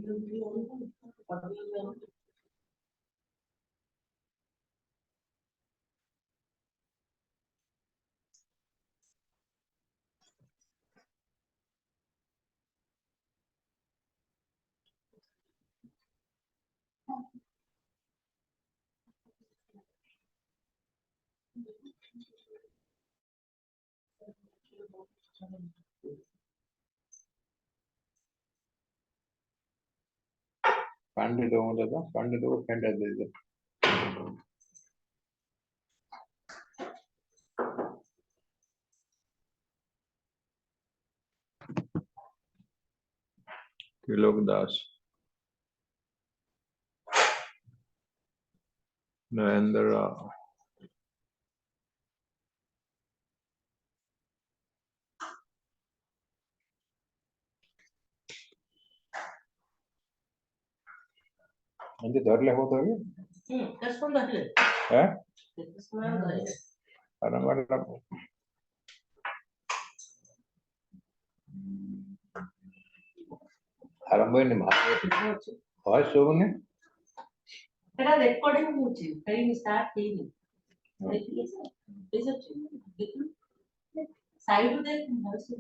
Tilok Narendra, Nanti dorle ho to ye? Kasman dorle. Eh? Kasman dorle. Aram boy ni ma. Hoy show ne? Kada recording hochi. Kari start thi. Side de voice.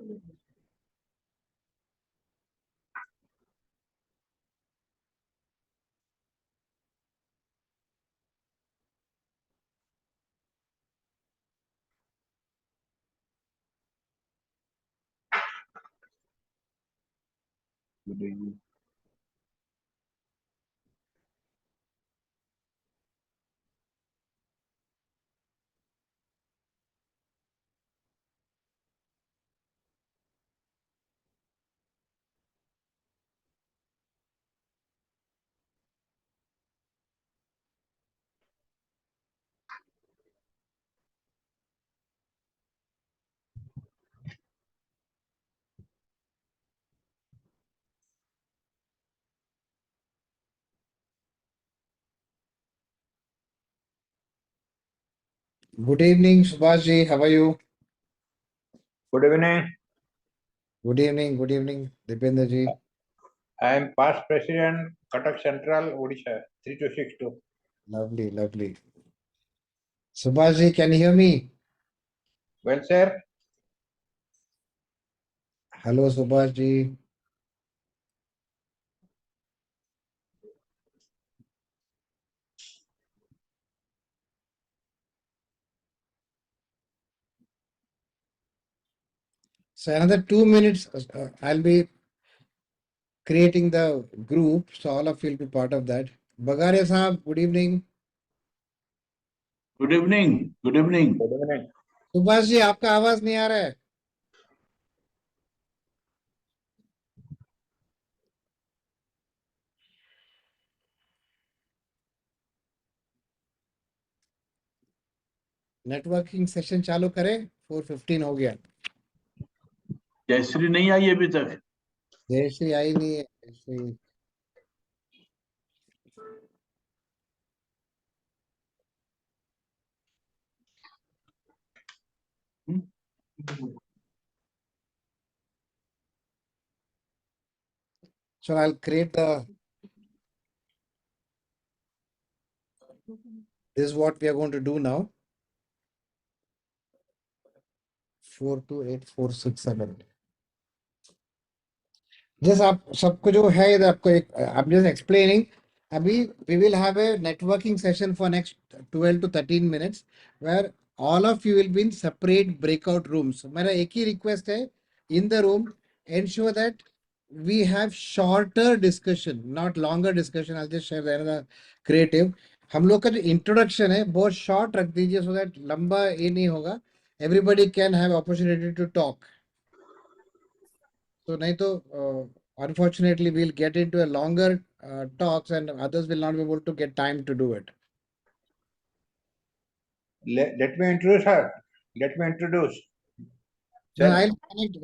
Good evening. Good evening, Subhashji. How are you? Good evening. Good evening. Good evening, Dipender ji. I am past president, Cuttack Central, Odisha, 3262. Lovely, lovely. Subhashji, can you hear me? Well, sir, Hello, Subhashji. So another 2 minutes, I'll be creating the group, so all of you will be part of that. Bagaria Sahab, good evening. Good evening. Good evening. good evening. Subhashji, आपका आवाज नहीं आ रहा है. Networking session चालू करें. 4:15 हो गया. जयश्री नहीं आई अभी तक. जयश्री आई नहीं है. Jayashree So I'll create the. This is what we are going to do now. 42846 जैसे आप सबको जो है इधर आपको एक I'm just explaining. अभी we will have a networking session for next 12 to 13 minutes where all of you will be in separate breakout rooms. मेरा एक ही request है, in the room ensure that we have shorter discussion, not longer discussion. I'll just share the creative. हम लोग का जो introduction है बहुत short रख दीजिए so that लंबा ये नहीं होगा. Everybody can have opportunity to talk. So नहीं तो unfortunately we'll get into a longer talks and others will not be able to get time to do it. Let me introduce her. Let me introduce. No, Sir, I'll connect.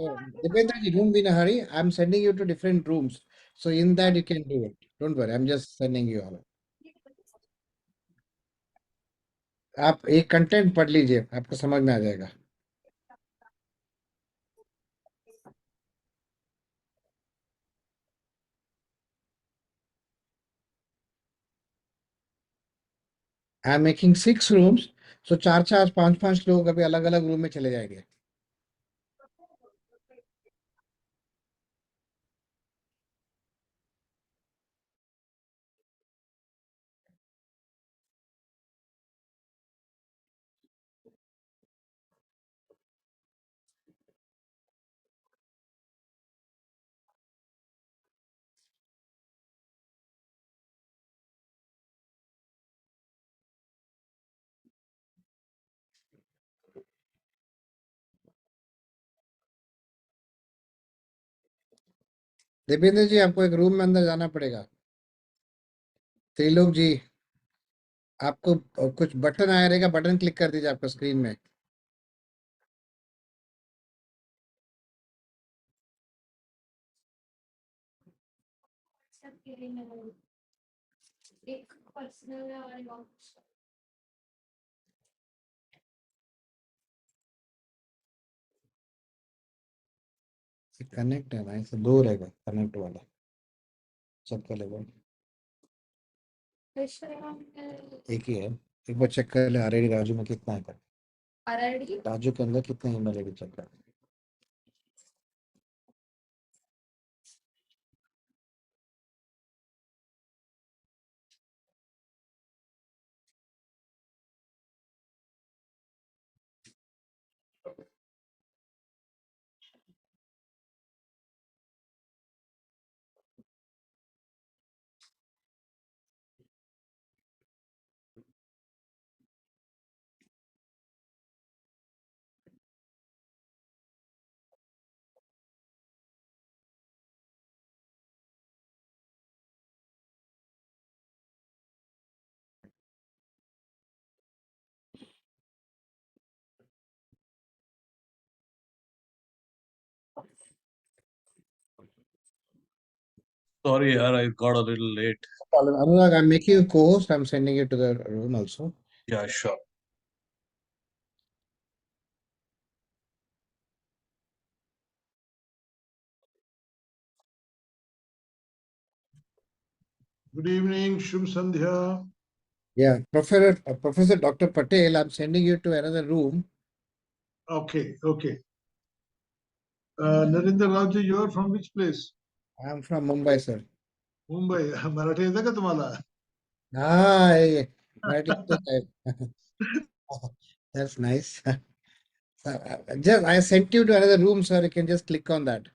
Dependra ji, don't be in a hurry. I'm sending you to different rooms. So in that you can do it. Don't worry. I'm just sending you all. आप एक content पढ़ लीजिए आपको समझ में आ जाएगा. I am making 6 rooms, so 4-4 5-5 लोग अभी अलग अलग रूम में चले जाएंगे. दीपेंद्र जी, आपको एक रूम में अंदर जाना पड़ेगा. त्रिलोक जी, आपको कुछ बटन आया रहेगा, बटन क्लिक कर दीजिए आपका स्क्रीन में. एक पर्सनल और एक कनेक्ट है ना, इससे दो रहेगा कनेक्ट वाला. चेक कर लेगा. एक ही है. एक बार चेक कर ले आरआईडी राजू में कितना है. आरआरडी राजू के अंदर कितना ईमेल आईडी चेक कर. Sorry, yaar, I got a little late. Anurag, I'm making you co-host. I'm sending you to the room also. Yeah, sure. Good evening, Shubh Sandhya. Yeah, Professor Dr. Patel, I'm sending you to another room. Okay, okay. Narendra Rauji, you are from which place? I'm from Mumbai, sir. Mumbai. Marathi येतं का तुम्हाला? Hi, Marathi type. That's nice. Just I sent you to another room, sir. You can just click on that.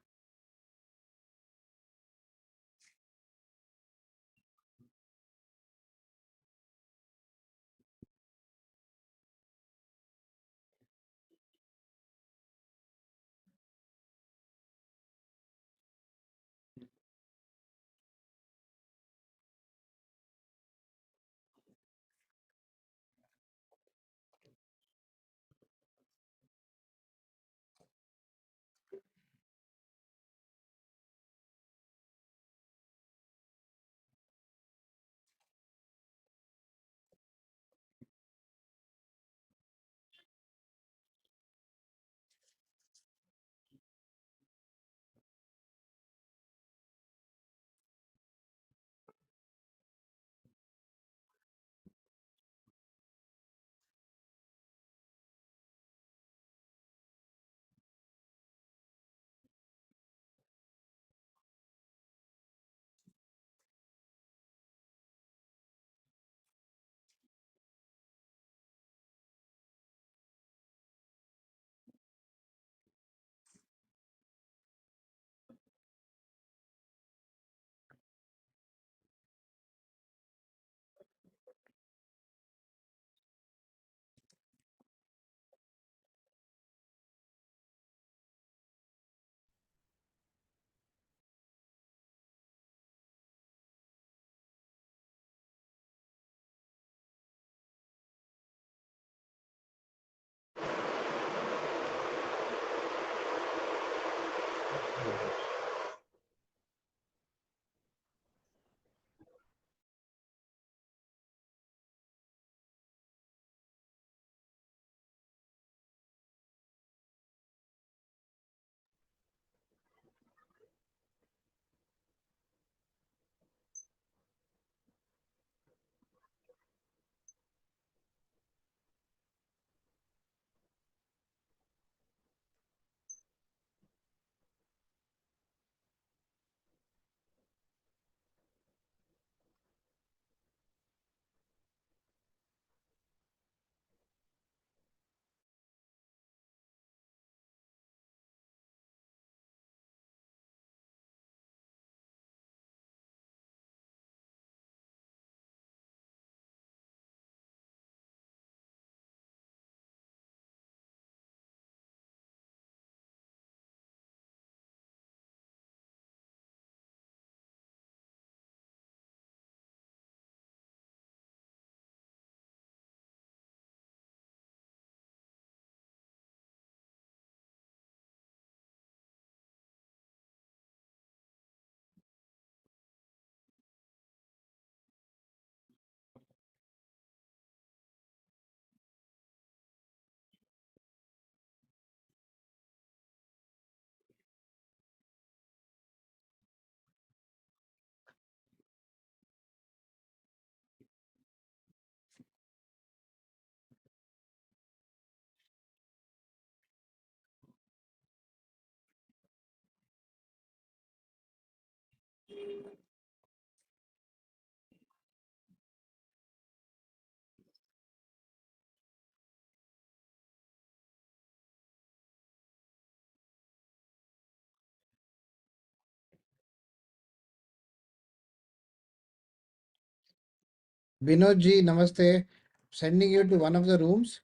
Binod ji, namaste. Sending you to one of the rooms.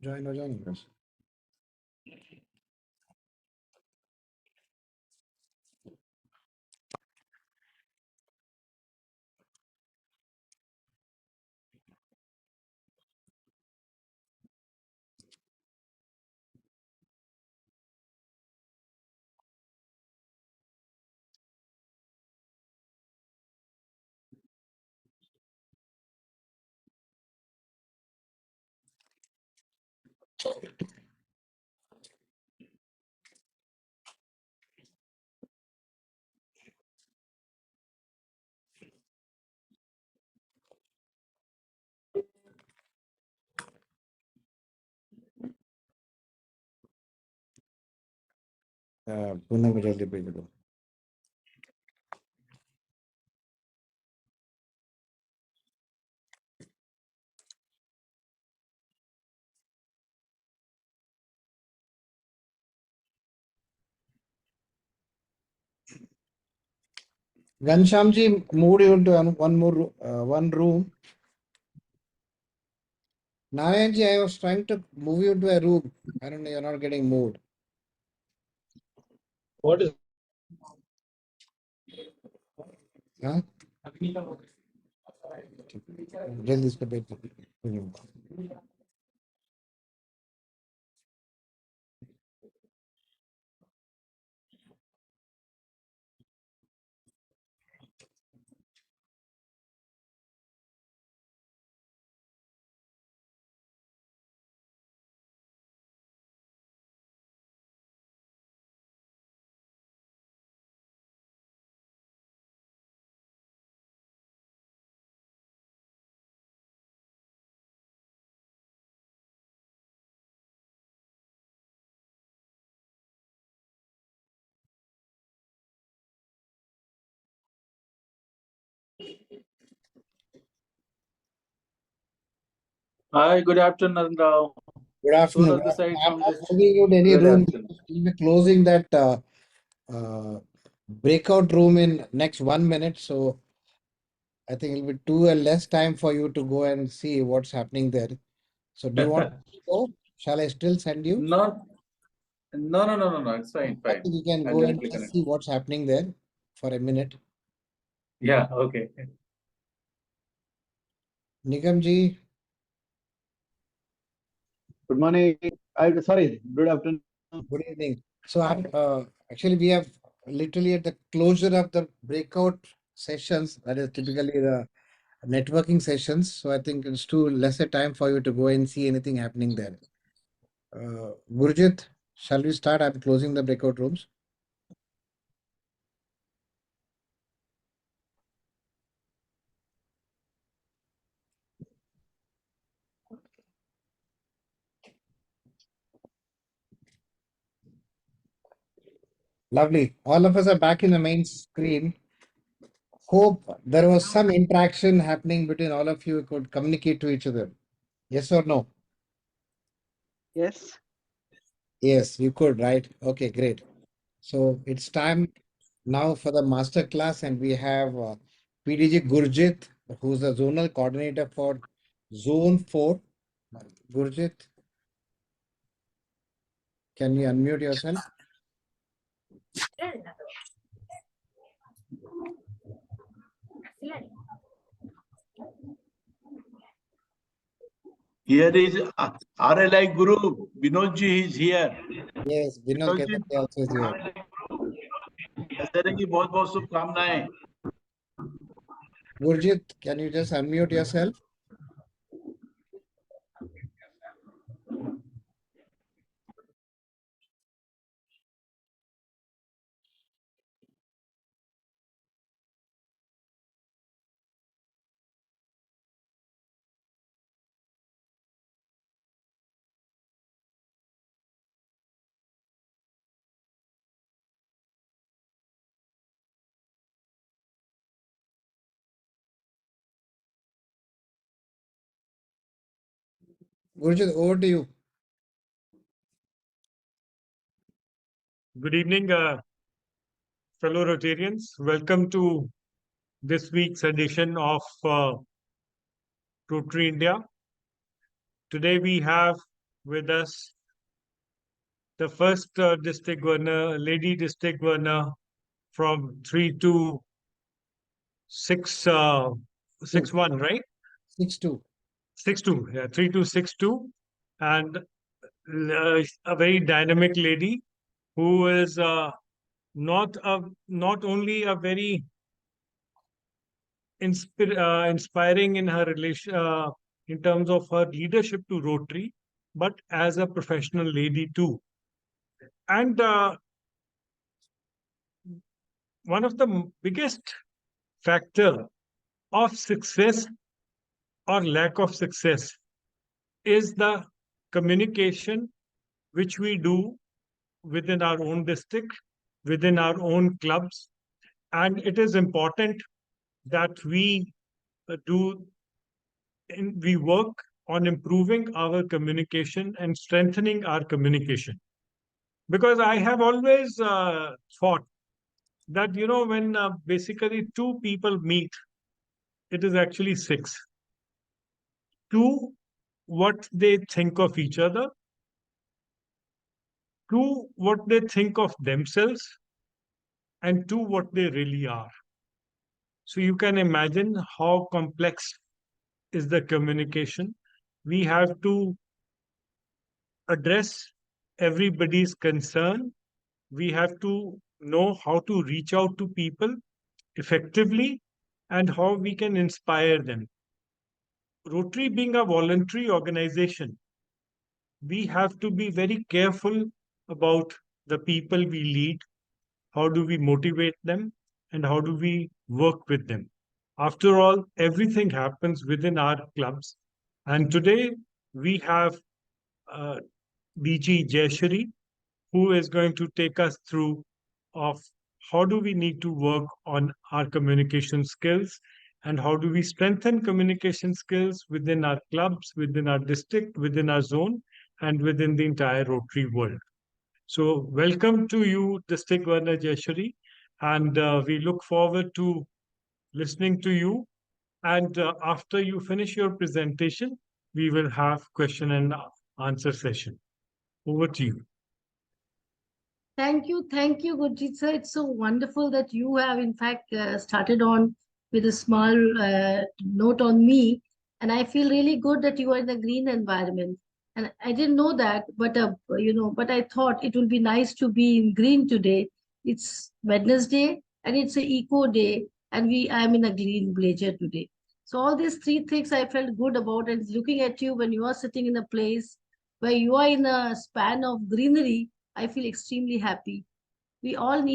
Join. पुनः को जल्दी भेज दो. Ghanshyam ji moved you into one room. Narayan ji, I was trying to move you to a room. I don't know, you're not getting moved. What is Huh? जल्दी इसको भेज दो. Hi, good afternoon, Rao. Good afternoon. Solar this side I'm from not this. moving you to any Good room. afternoon. We'll be closing that breakout room in next 1 minute. So I think it'll be too less time for you to go and see what's happening there. So do you want to go? Shall I still send you? No, no. It's fine, I fine. think you can I'll go and directly just connect. see what's happening there for a minute. Yeah, okay. Nigamji, Good morning. Sorry, good afternoon. good evening. So I'm actually we have literally at the closure of the breakout sessions, that is typically the networking sessions. So I think it's too lesser time for you to go and see anything happening there. Gurjeet, shall we start? I'm closing the breakout rooms. Lovely. All of us are back in the main screen. Hope there was some interaction happening between all of you could communicate to each other. Yes or no? Yes. Yes, you could, right? Okay, great. So it's time now for the master class, and we have PDG Gurjeet, who's the zonal coordinator for Zone 4. Gurjeet, can you unmute yourself? Here is RLI Guru, Vinodji is here. Yes, Vinod Vinodji, Ketanji also is here. दशहरे की बहुत बहुत शुभकामनाएं. Gurjeet, can you just unmute yourself? Gurjeet, over to you. Good evening, fellow Rotarians. Welcome to this week's edition of Rotary India. Today we have with us the first district governor, lady district governor from 3261, right? 6-2. 62, yeah, 3262, and a very dynamic lady who is not only a very inspiring in her relation in terms of her leadership to Rotary, but as a professional lady too. And one of the biggest factor of success or lack of success is the communication which we do within our own district, within our own clubs. And it is important that we we work on improving our communication and strengthening our communication. Because I have always thought that, when basically two people meet, it is actually six. Two, what they think of each other. Two, what they think of themselves. And two, what they really are. So you can imagine how complex is the communication. We have to address everybody's concern. We have to know how to reach out to people effectively and how we can inspire them. Rotary being a voluntary organization, we have to be very careful about the people we lead. How do we motivate them and how do we work with them? After all, everything happens within our clubs. And today we have DG Jayashri, who is going to take us through of how do we need to work on our communication skills and how do we strengthen communication skills within our clubs, within our district, within our zone, and within the entire Rotary world. So welcome to you, District Governor Jayashri, and we look forward to listening to you. And after you finish your presentation, we will have question and answer session. Over to you. Thank you, Gurjeet sir. It's so wonderful that you have, in fact, started on with a small note on me, and I feel really good that you are in the green environment. And I didn't know that, but but I thought it would be nice to be in green today. It's Wednesday, and it's a eco day, and I'm in a green blazer today. So all these three things I felt good about, and looking at you when you are sitting in a place where you are in a span of greenery, I feel extremely happy. We all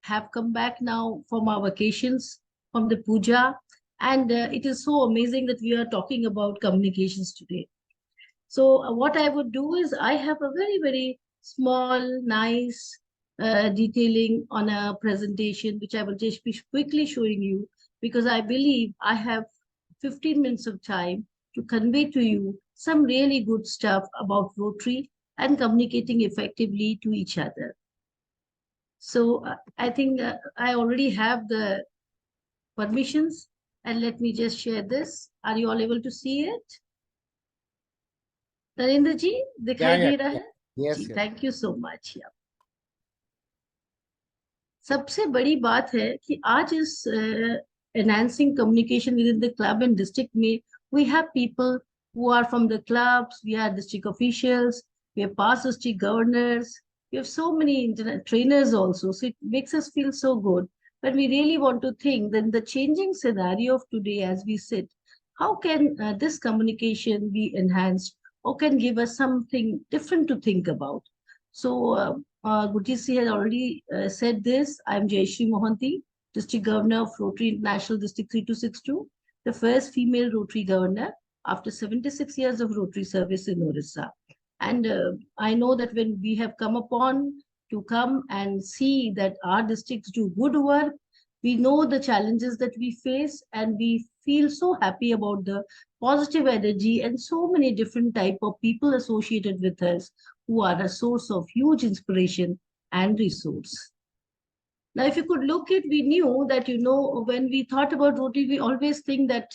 have come back now from our vacations, from the puja, and it is so amazing that we are talking about communications today. So what I would do is I have a very, very small, nice detailing on a presentation, which I will just be quickly showing you, because I believe I have 15 minutes of time to convey to you some really good stuff about Rotary and communicating effectively to each other. So I think I already have the permissions, and let me just share this. Are you all able to see it? Narendra जी दिखाई दे रहा है? Yes, जी, yes. Thank you so much. सबसे बड़ी बात है कि आज इस enhancing communication within the club and district में we have people who are from the clubs, we have district officials, we have past district governors, we have so many internet trainers also. So it makes us feel so good. But we really want to think that in the changing scenario of today as we sit, how can this communication be enhanced or can give us something different to think about? So Gurjeet Singh has already said this. I'm Jayashree Mohanty, District Governor of Rotary International District 3262, the first female Rotary Governor after 76 years of Rotary service in Orissa. And I know that when we have come and see that our districts do good work, we know the challenges that we face, and we feel so happy about the positive energy and so many different type of people associated with us who are a source of huge inspiration and resource. Now, if you could look at, we knew that, when we thought about Rotary, we always think that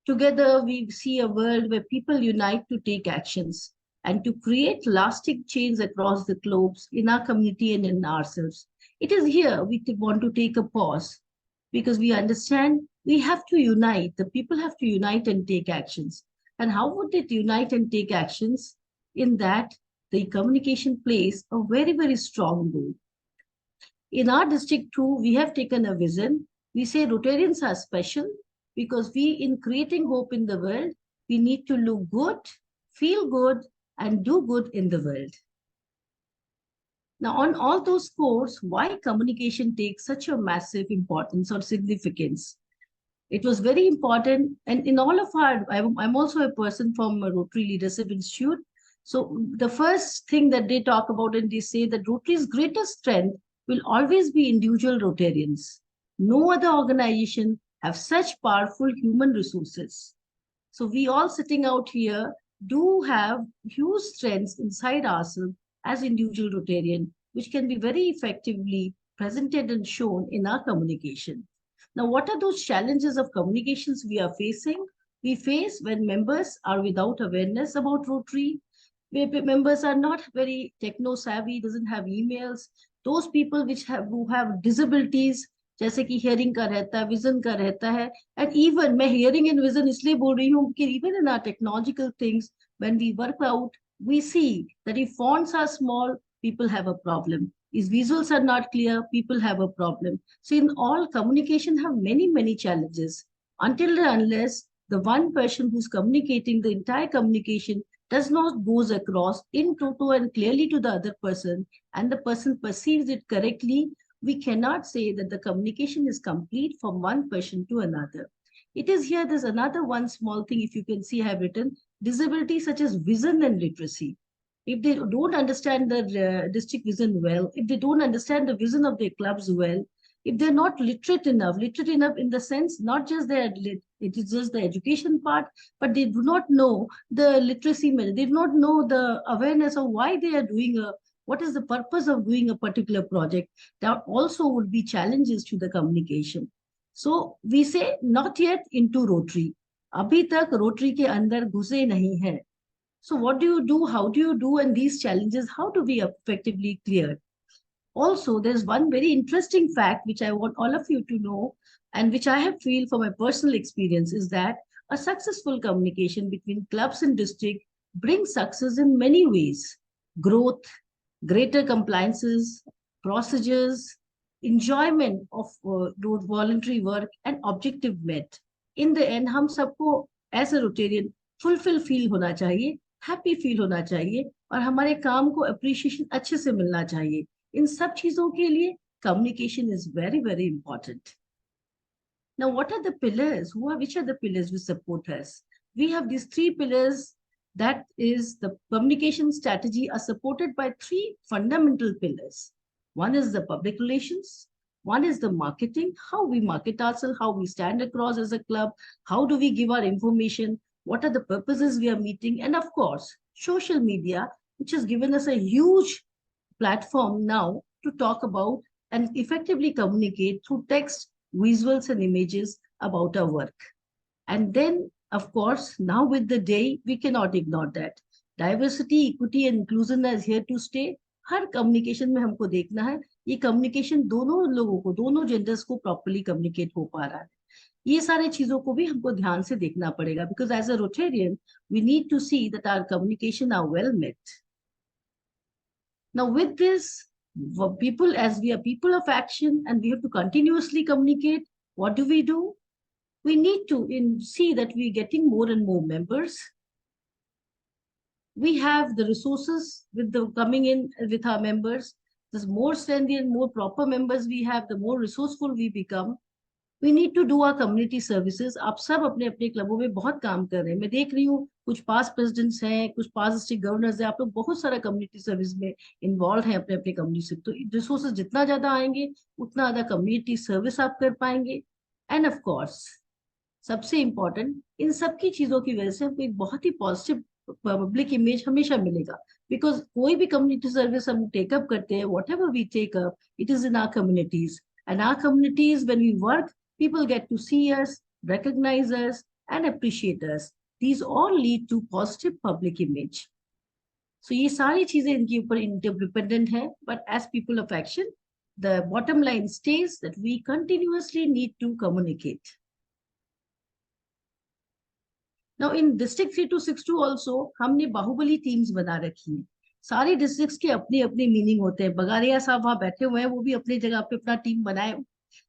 together we see a world where people unite to take actions and to create lasting change across the globes in our community and in ourselves. It is here we want to take a pause, because we understand we have to unite. The people have to unite and take actions. And how would it unite and take actions? In that, the communication plays a very, very strong role. In our district too, we have taken a vision. We say Rotarians are special because in creating hope in the world, we need to look good, feel good, and do good in the world. Now, on all those scores, why communication takes such a massive importance or significance? It was very important. And in all of I'm also a person from a Rotary Leadership Institute. So the first thing that they talk about, and they say that Rotary's greatest strength will always be individual Rotarians. No other organization have such powerful human resources. So we all sitting out here do have huge strengths inside ourselves as individual Rotarian, which can be very effectively presented and shown in our communication. Now, what are those challenges of communications we are facing? We face when members are without awareness about Rotary, where members are not very techno-savvy, doesn't have emails. Those people who have disabilities, जैसे कि hearing का रहता है, vision का रहता है, and even मैं hearing and vision इसलिए बोल रही हूँ कि even in our technological things, when we work out, we see that if fonts are small, people have a problem. If visuals are not clear, people have a problem. So in all, communication have many, many challenges. Until and unless the one person who's communicating, the entire communication does not goes across in toto and clearly to the other person, and the person perceives it correctly, we cannot say that the communication is complete from one person to another. It is here, there's another one small thing, if you can see, I have written disability such as vision and literacy. If they don't understand the district vision well, if they don't understand the vision of their clubs well, if they're not literate enough in the sense, not just it is just the education part, but they do not know the literacy, they do not know the awareness of why they are doing what is the purpose of doing a particular project, that also would be challenges to the communication. So we say not yet into Rotary. अभी तक Rotary के अंदर घुसे नहीं है. So what do you do? How do you do? And these challenges, how do we effectively clear? Also, there's one very interesting fact which I want all of you to know, and which I have feel from my personal experience, is that a successful communication between clubs and district brings success in many ways: growth, greater compliances, procedures, enjoyment of voluntary work, and objective met. In the end, हम सबको as a Rotarian fulfill feel होना चाहिए, happy feel होना चाहिए, और हमारे काम को appreciation अच्छे से मिलना चाहिए. इन सब चीजों के लिए communication is very, very important. Now, what are the pillars? Which are the pillars which support us? We have these three pillars. That is, the communication strategy are supported by three fundamental pillars. One is the public relations. One is the marketing, how we market ourselves, how we stand across as a club, how do we give our information, what are the purposes we are meeting, and of course, social media, which has given us a huge platform now to talk about and effectively communicate through text, visuals, and images about our work. And then, of course, now with the day, we cannot ignore that. Diversity, equity, and inclusion is here to stay. Her communication में हमको देखना है ये communication दोनों लोगों को, दोनों genders को प्रॉपर्ली कम्युनिकेट हो पा रहा है. ये सारे चीजों को भी हमको ध्यान से देखना पड़ेगा, because as a Rotarian, we need to see that our communication are well met. Now with this, people, as we are people of action and we have to continuously communicate, what do? We need to see that we're getting more and more members. We have the resources with the coming in with our members. The more strengthy and more proper members we have, the more resourceful we become. We need to do our community services. आप सब अपने अपने क्लबों में बहुत काम कर रहे हैं. मैं देख रही हूँ कुछ पास प्रेसिडेंट्स हैं, कुछ पास डिस्ट्रिक्ट गवर्नर्स हैं. आप लोग बहुत सारा कम्युनिटी सर्विस में इन्वॉल्व हैं अपने अपने कम्युनिटी से. तो रिसोर्सेज जितना ज्यादा आएंगे उतना ज्यादा कम्युनिटी सर्विस आप कर पाएंगे. एंड ऑफ कोर्स सबसे इम्पोर्टेंट, इन सब की चीजों की वजह से हमको एक बहुत ही पॉजिटिव पब्लिक इमेज हमेशा मिलेगा. बिकॉज कोई भी कम्युनिटी सर्विस हम टेकअप करते हैं, whatever we take up, it is in our communities. And our communities, when we work, people get to see us, recognize us, and appreciate us. These all lead to positive public image. So ये सारी चीजें इनके ऊपर interdependent है, but as people of action, the bottom line stays that we continuously need to communicate. Now in District 3262 also, हमने Baahubali teams बना रखी है. सारे districts के अपने अपने meaning होते हैं. बगारिया साहब वहाँ बैठे हुए हैं, वो भी अपनी जगह पे अपना team बनाए,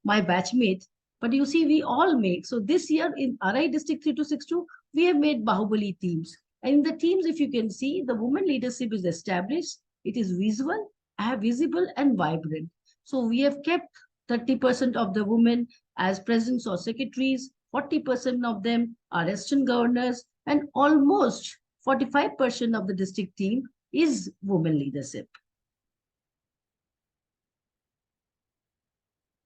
my batchmate. But you see, we all make. So this year in RI District 3262, we have made Bahubali teams. And in the teams, if you can see, the women leadership is established. It is visible and vibrant. So we have kept 30% of the women as presidents or secretaries, 40% of them are assistant governors, and almost 45% of the district team is women leadership.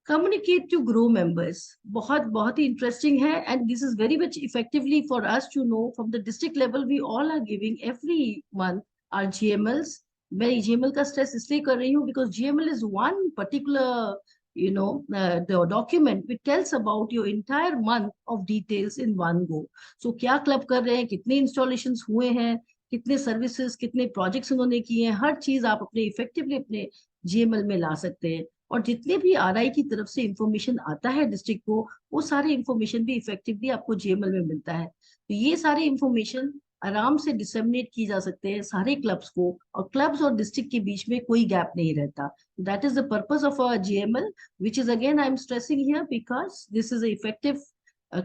Communicate to grow members. बहुत ही interesting है, and this is very much effectively for us to know from the district level. We all are giving every month our GMLs. मैं GML का stress इसलिए कर रही हूँ because GML is one particular, the document which tells about your entire month of details in one go. So क्या club कर रहे हैं, कितने installations हुए हैं, कितने services, कितने projects उन्होंने किए हैं, हर चीज आप अपने effectively अपने GML में ला सकते हैं. और जितने भी आरआई की तरफ से इंफॉर्मेशन आता है डिस्ट्रिक्ट को, वो सारे इंफॉर्मेशन भी इफेक्टिवली आपको जीएमएल में मिलता है. तो ये सारे इंफॉर्मेशन आराम से डिसेमिनेट की जा सकते हैं सारे क्लब्स को, और क्लब्स और डिस्ट्रिक्ट के बीच में कोई गैप नहीं रहता. That is the purpose of a GML, which is again I am stressing here because this is a effective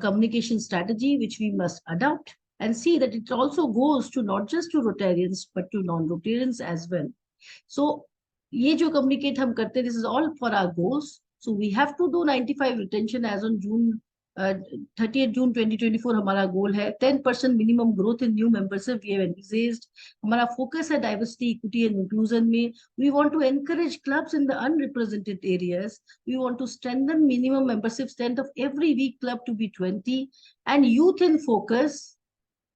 communication strategy which we must adopt and see that it also goes to not just to Rotarians but to non-Rotarians as well. So ये जो communicate हम करते हैं, this is all for our goals. So we have to do 95 retention as on June 30th June 2024 हमारा goal है. 10% minimum growth in new membership we have envisaged. हमारा focus है diversity, equity and inclusion में. We want to encourage clubs in the unrepresented areas. We want to strengthen minimum membership strength of every week club to be 20, and youth in focus.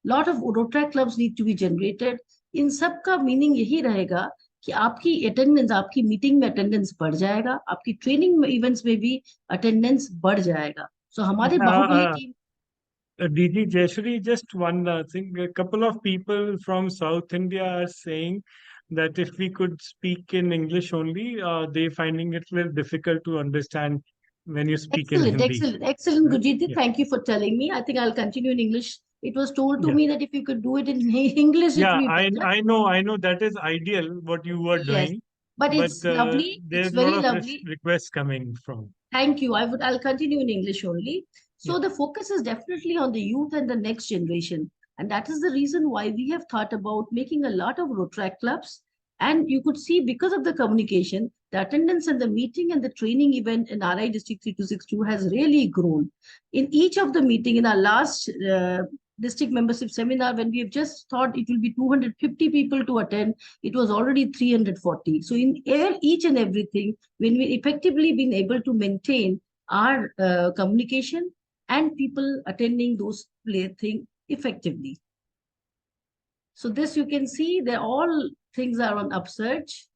Lot of Rotary clubs need to be generated. इन सब का meaning यही रहेगा कि आपकी attendance, आपकी meeting में attendance बढ़ जाएगा, आपकी ट्रेनिंग इवेंट्स में भी अटेंडेंस बढ़ जाएगा. सो हमारे Baahubali team DG Jayashree, just one thing. A couple of people from South India are saying that if we could speak in English only, they finding it a little difficult to understand when you speak in Excellent, Hindi. excellent, Gurjeet. Yeah. Thank you for telling me. I think I'll continue in English. It was told to Yeah. me that if you could do it in English, it Yeah, would be better. I know that is ideal what you were Yes, doing, but it's lovely. there's It's a lot very of lovely. requests coming from. Thank you. I'll continue in English only. So Yeah. the focus is definitely on the youth and the next generation. And that is the reason why we have thought about making a lot of Rotary clubs. And you could see because of the communication, the attendance and the meeting and the training event in RI District 3262 has really grown. In each of the meeting, in our last district membership seminar, when we have just thought it will be 250 people to attend, it was already 340. So in each and everything, when we effectively been able to maintain our communication and people attending those things effectively. So this you can see that all things are on upsurge.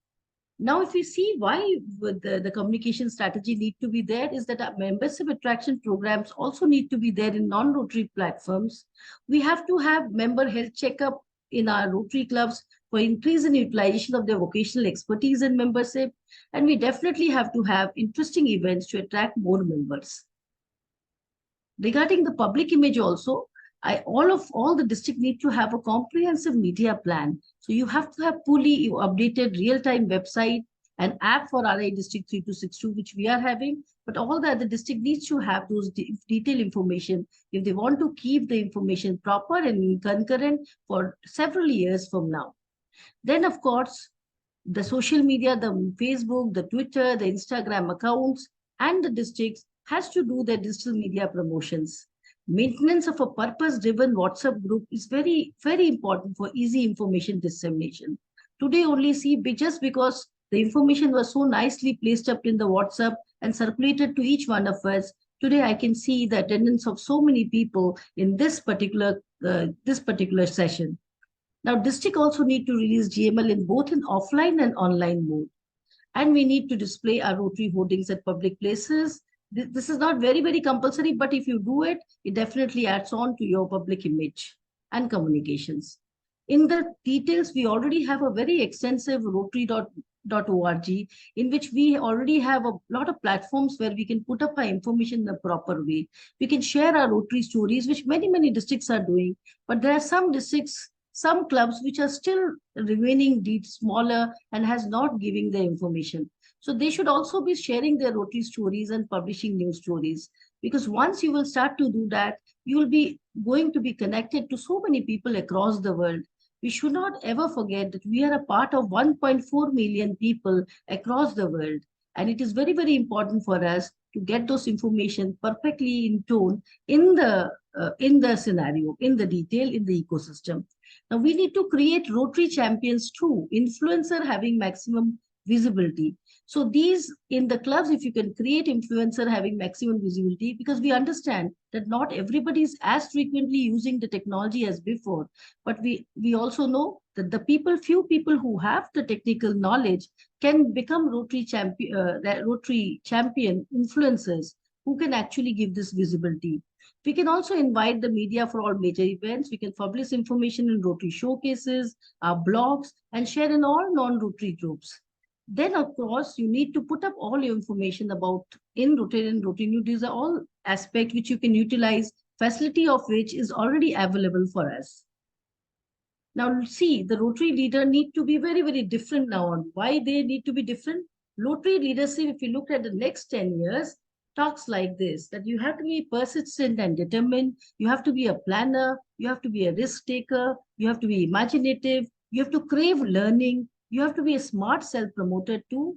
Now, if you see why the communication strategy need to be there is that our membership attraction programs also need to be there in non-Rotary platforms. We have to have member health checkup in our Rotary clubs for increase in utilization of their vocational expertise and membership. And we definitely have to have interesting events to attract more members. Regarding the public image also, all the district need to have a comprehensive media plan. So you have to have fully updated real-time website and app for RI District 3262, which we are having, but all the other district needs to have those detailed information if they want to keep the information proper and concurrent for several years from now. Then, of course, the social media, the Facebook, the Twitter, the Instagram accounts, and the districts has to do their digital media promotions. Maintenance of a purpose-driven WhatsApp group is very, very important for easy information dissemination. Today only see, just because the information was so nicely placed up in the WhatsApp and circulated to each one of us, today I can see the attendance of so many people in this particular session. Now, district also need to release GML in both in offline and online mode. And we need to display our Rotary hoardings at public places. This is not very, very compulsory, but if you do it, it definitely adds on to your public image and communications. In the details, we already have a very extensive Rotary.org in which we already have a lot of platforms where we can put up our information in a proper way. We can share our Rotary stories, which many, many districts are doing, but there are some districts, some clubs which are still remaining smaller and has not giving the information. So they should also be sharing their Rotary stories and publishing news stories, because once you will start to do that, you will be going to be connected to so many people across the world. We should not ever forget that we are a part of 1.4 million people across the world. And it is very, very important for us to get those information perfectly in tone in the scenario, in the detail, in the ecosystem. Now we need to create Rotary champions too, influencer having maximum visibility. So these in the clubs, if you can create influencer having maximum visibility, because we understand that not everybody is as frequently using the technology as before, but we also know that the few people who have the technical knowledge can become Rotary champion influencers who can actually give this visibility. We can also invite the media for all major events. We can publish information in Rotary showcases, our blogs, and share in all non-Rotary groups. Then, of course, you need to put up all your information about in Rotary and Rotary News. These are all aspects which you can utilize, facility of which is already available for us. Now, see, the Rotary leader need to be very, very different now. On why they need to be different? Rotary leadership, if you look at the next 10 years, talks like this, that you have to be persistent and determined, you have to be a planner, you have to be a risk taker, you have to be imaginative, you have to crave learning, you have to be a smart self-promoter too.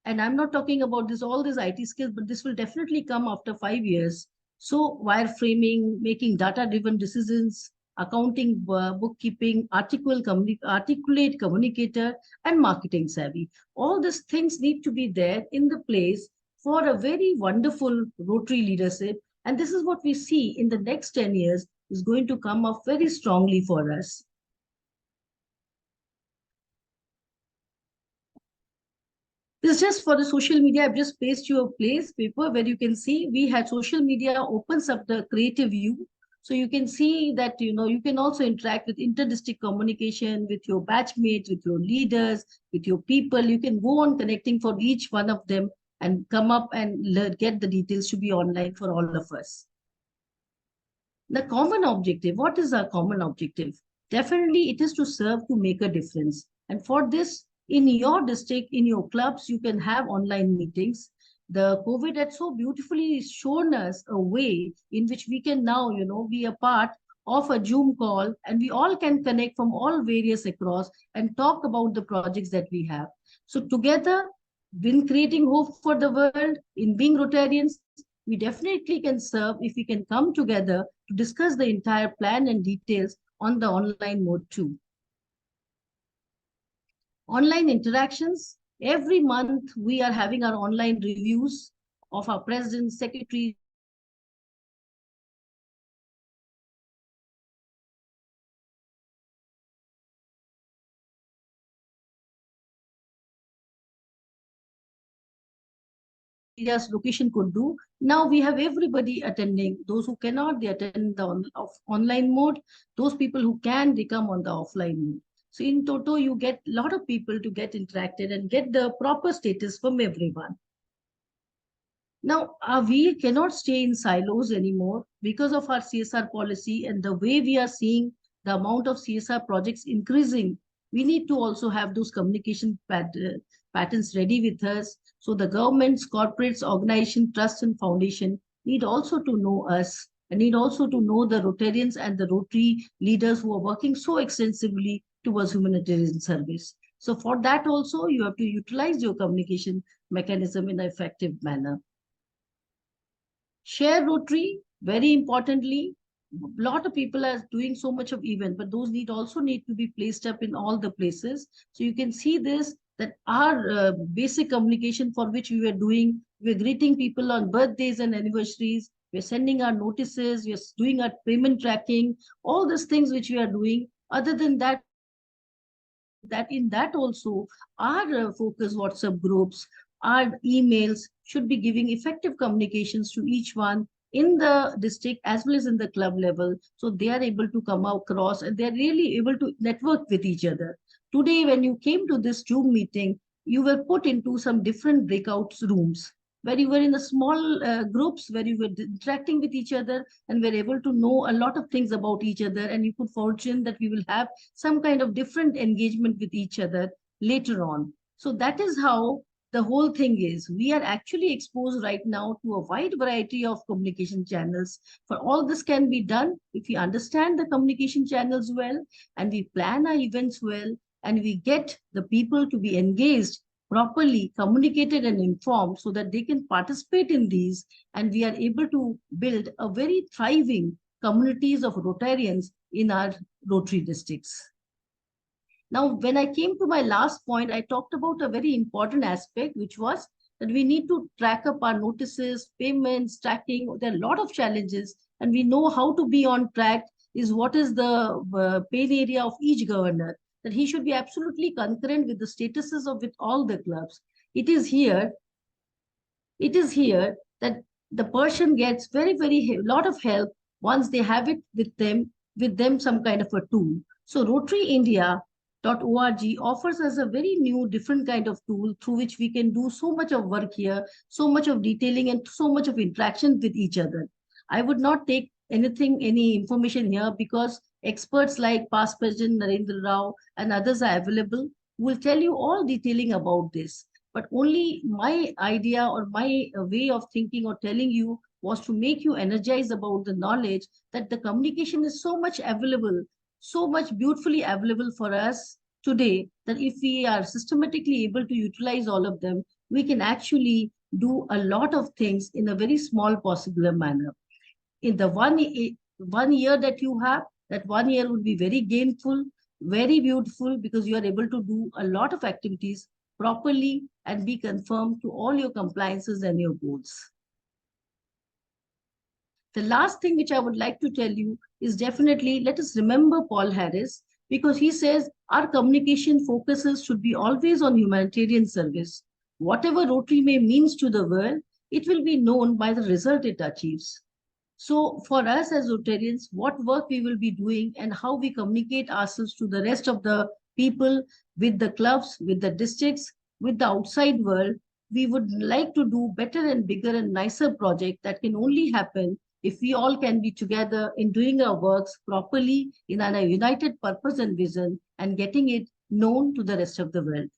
And I'm not talking about all these IT skills, but this will definitely come after 5 years. So wireframing, making data-driven decisions, accounting, bookkeeping, articulate communicator, and marketing savvy. All these things need to be there in the place for a very wonderful Rotary leadership. And this is what we see in the next 10 years is going to come up very strongly for us. This is just for the social media. I've just placed you a paper where you can see we had social media opens up the creative view. So you can see that, you can also interact with inter-district communication, with your batchmates, with your leaders, with your people. You can go on connecting for each one of them and come up and get the details to be online for all of us. The common objective, what is our common objective? Definitely it is to serve, to make a difference. And for this, in your district, in your clubs, you can have online meetings. The COVID had so beautifully shown us a way in which we can now, be a part of a Zoom call, and we all can connect from all various across and talk about the projects that we have. So together, in creating hope for the world, in being Rotarians, we definitely can serve if we can come together to discuss the entire plan and details on the online mode too. Online interactions. Every month, we are having our online reviews of our president, secretary, areas location could do. Now we have everybody attending. Those who cannot, they attend the online mode. Those people who can, they come on the offline mode. So in total, you get a lot of people to get interacted and get the proper status from everyone. Now, we cannot stay in silos anymore because of our CSR policy and the way we are seeing the amount of CSR projects increasing. We need to also have those communication patterns ready with us. So the governments, corporates, organization, trust and foundation need also to know us and need also to know the Rotarians and the Rotary leaders who are working so extensively towards humanitarian service. So for that also, you have to utilize your communication mechanism in an effective manner. Share Rotary, very importantly, a lot of people are doing so much of event, but those also need to be placed up in all the places. So you can see this, that our basic communication for which we were doing, we're greeting people on birthdays and anniversaries, we're sending our notices, we're doing our payment tracking, all these things which we are doing. Other than that, in that also, our focus WhatsApp groups, our emails should be giving effective communications to each one in the district as well as in the club level. So they are able to come across and they're really able to network with each other. Today, when you came to this Zoom meeting, you were put into some different breakout rooms where you were in a small groups where you were interacting with each other and were able to know a lot of things about each other. And you could fortune that we will have some kind of different engagement with each other later on. So that is how the whole thing is. We are actually exposed right now to a wide variety of communication channels. For all this can be done if we understand the communication channels well and we plan our events well and we get the people to be engaged, properly communicated and informed so that they can participate in these, and we are able to build a very thriving communities of Rotarians in our Rotary districts. Now, when I came to my last point, I talked about a very important aspect, which was that we need to track up our notices, payments, tracking. There are a lot of challenges, and we know how to be on track is what is the pain area of each governor, that he should be absolutely concurrent with the statuses of with all the clubs. It is here that the person gets very lot of help once they have it with them some kind of a tool. So Rotary India.org offers us a very new, different kind of tool through which we can do so much of work here, so much of detailing and so much of interaction with each other. I would not take any information here because experts like past President Narendra Rao and others are available who will tell you all detailing about this. But only my idea or my way of thinking or telling you was to make you energized about the knowledge that the communication is so much available, so much beautifully available for us today, that if we are systematically able to utilize all of them, we can actually do a lot of things in a very small possible manner. In the one year that you have, that 1 year would be very gainful, very beautiful, because you are able to do a lot of activities properly and be confirmed to all your compliances and your goals. The last thing which I would like to tell you is definitely let us remember Paul Harris, because he says our communication focuses should be always on humanitarian service. Whatever Rotary may means to the world, it will be known by the result it achieves. So for us as Rotarians, what work we will be doing and how we communicate ourselves to the rest of the people, with the clubs, with the districts, with the outside world, we would like to do better and bigger and nicer project that can only happen if we all can be together in doing our works properly in a united purpose and vision and getting it known to the rest of the world.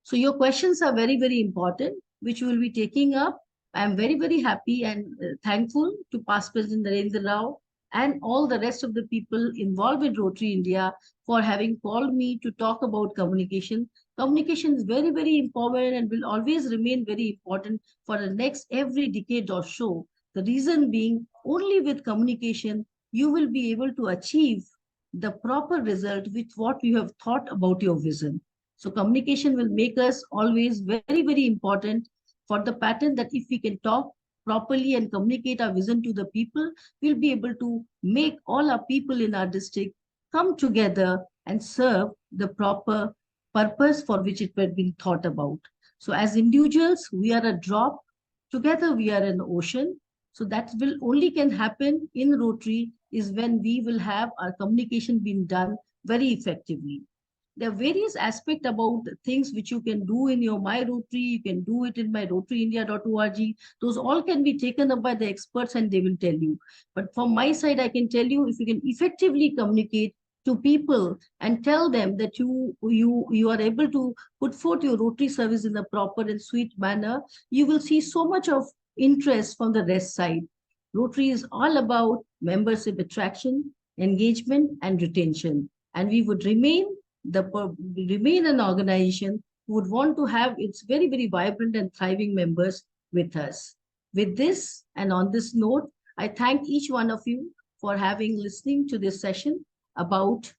So your questions are very, very important, which we will be taking up. I am very, very happy and thankful to past President Narendra Rao and all the rest of the people involved with Rotary India for having called me to talk about communication. Communication is very, very important and will always remain very important for the next every decade or so. The reason being, only with communication, you will be able to achieve the proper result with what you have thought about your vision. So communication will make us always very, very important for the pattern that if we can talk properly and communicate our vision to the people, we'll be able to make all our people in our district come together and serve the proper purpose for which it had been thought about. So as individuals, we are a drop. Together, we are an ocean. So that will only can happen in Rotary is when we will have our communication being done very effectively. There are various aspects about things which you can do in your My Rotary, you can do it in my rotaryindia.org. Those all can be taken up by the experts and they will tell you. But from my side, I can tell you, if you can effectively communicate to people and tell them that you are able to put forth your Rotary service in a proper and sweet manner, you will see so much of interest from the rest side. Rotary is all about membership attraction, engagement, and retention. And we would remain an organization who would want to have its very, very vibrant and thriving members with us. With this and on this note, I thank each one of you for listening to this session about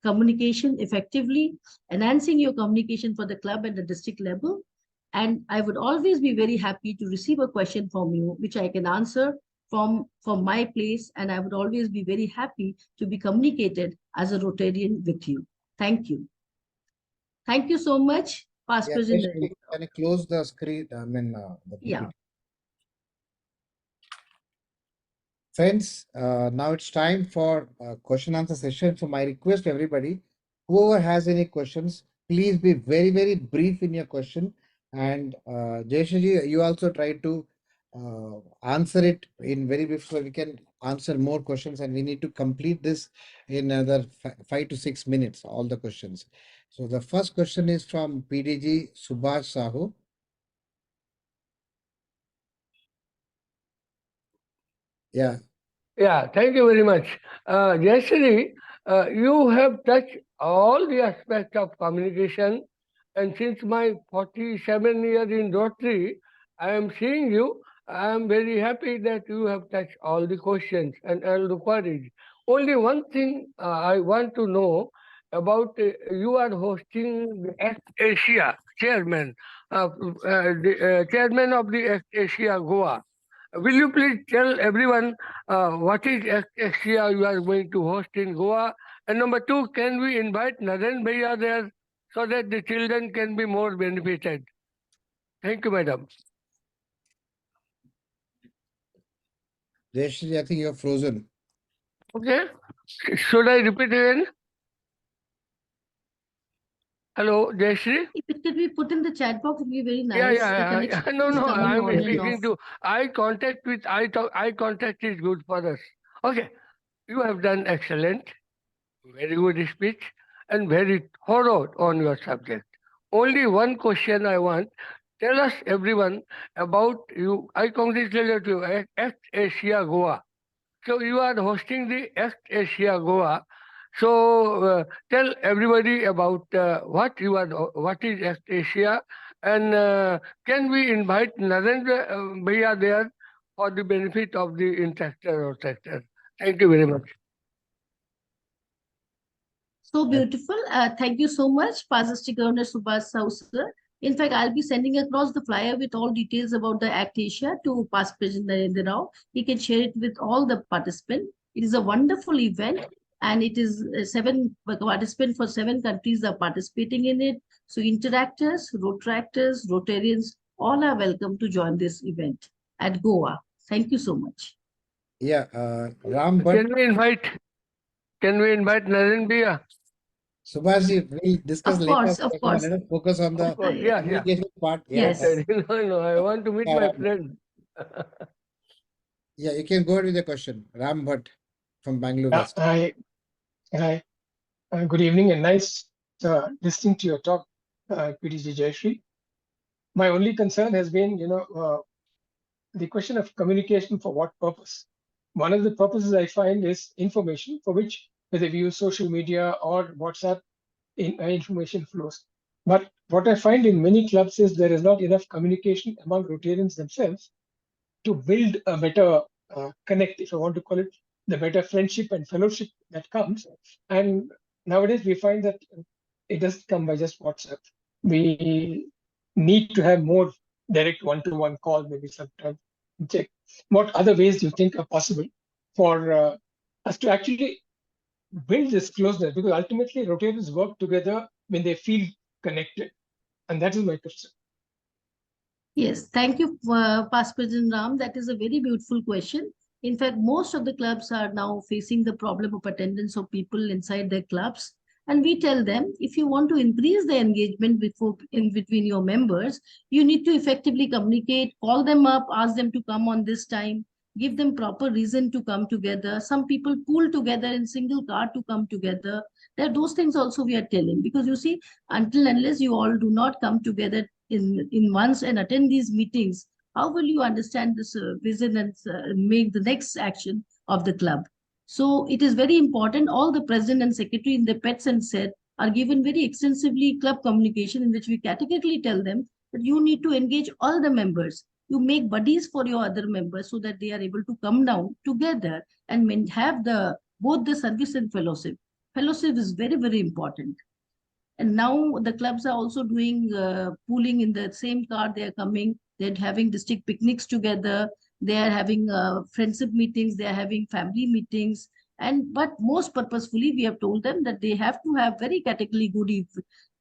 communication effectively, enhancing your communication for the club and the district level. And I would always be very happy to receive a question from you, which I can answer from my place. And I would always be very happy to be communicated as a Rotarian with you. Thank you. Thank you so much, Past President. Can I close the screen? I mean, the PPT. Yeah. Friends, now it's time for question answer session. So my request to everybody, whoever has any questions, please be very, very brief in your question. And Jayashriji, you also try to answer it in very brief so we can answer more questions, and we need to complete this in another 5 to 6 minutes, all the questions. So the first question is from PDG Subhash Sahu. Yeah. Yeah, thank you very much. Jayashree, you have touched all the aspects of communication, and since my 47 years in Rotary, I am seeing you. I am very happy that you have touched all the questions and all the queries. Only one thing I want to know about you are hosting the East Asia chairman, the chairman of the East Asia Goa. Will you please tell everyone what is Asia you are going to host in Goa? And number two, can we invite Naren Bhaiya there so that the children can be more benefited? Thank you, madam. Jayashriji, I think you're frozen. Okay. Should I repeat again? Hello, Jayashree? If it could be put in the chat box, it would be very nice. Yeah. No, I'm on and speaking to off. eye contact is good for us. Okay. You have done excellent, very good speech, and very thorough on your subject. Only one question I want. Tell us, everyone, about you. I congratulate you, East Asia Goa. So you are hosting the East Asia Goa. So tell everybody about what is East Asia, and can we invite Narendra Bhaiya there for the benefit of the instructor or sector? Thank you very much. So beautiful. Thank you so much, Past District Governor Subhash Sahu, sir. In fact, I'll be sending across the flyer with all details about the Act Asia to Past President Narendra Rao. He can share it with all the participants. It is a wonderful event, and it is 7 participants for 7 countries are participating in it. So interactors, Rotaractors, Rotarians, all are welcome to join this event. at Goa. Thank you so much. Yeah, Ram Bhatt, Can we invite Naren Bhaiya? Subhashi, we'll discuss Of later. course, of Now, course. let us focus on the Of course, yeah. communication part. Yes. No, I want to meet Yeah, my Ram. friend. Yeah, you can go ahead with the question. Ram Bhatt from Bangalore West. Hi, good evening and nice listening to your talk, PDG Jayashree. My only concern has been, the question of communication for what purpose? One of the purposes I find is information for which, whether we use social media or WhatsApp, information flows. But what I find in many clubs is there is not enough communication among Rotarians themselves to build a better connect, if I want to call it, the better friendship and fellowship that comes. And nowadays we find that it doesn't come by just WhatsApp. We need to have more direct one-to-one call, maybe sometimes. Check what other ways do you think are possible for us to actually build this closeness, because ultimately Rotarians work together when they feel connected, and that is my question. Yes, thank you, Past President Ram. That is a very beautiful question. In fact, most of the clubs are now facing the problem of attendance of people inside their clubs. And we tell them, if you want to increase the engagement in between your members, you need to effectively communicate, call them up, ask them to come on this time, give them proper reason to come together. Some people pool together in single car to come together. There are those things also we are telling, because you see, until unless you all do not come together in once and attend these meetings, how will you understand this vision and make the next action of the club? So it is very important. All the president and secretary in the pets and said are given very extensively club communication, in which we categorically tell them that you need to engage all the members. You make buddies for your other members so that they are able to come down together and have both the service and fellowship. Fellowship is very, very important. And now the clubs are also doing pooling in the same car. They are coming, they're having district picnics together. They are having friendship meetings. They are having family meetings. But most purposefully, we have told them that they have to have very categorically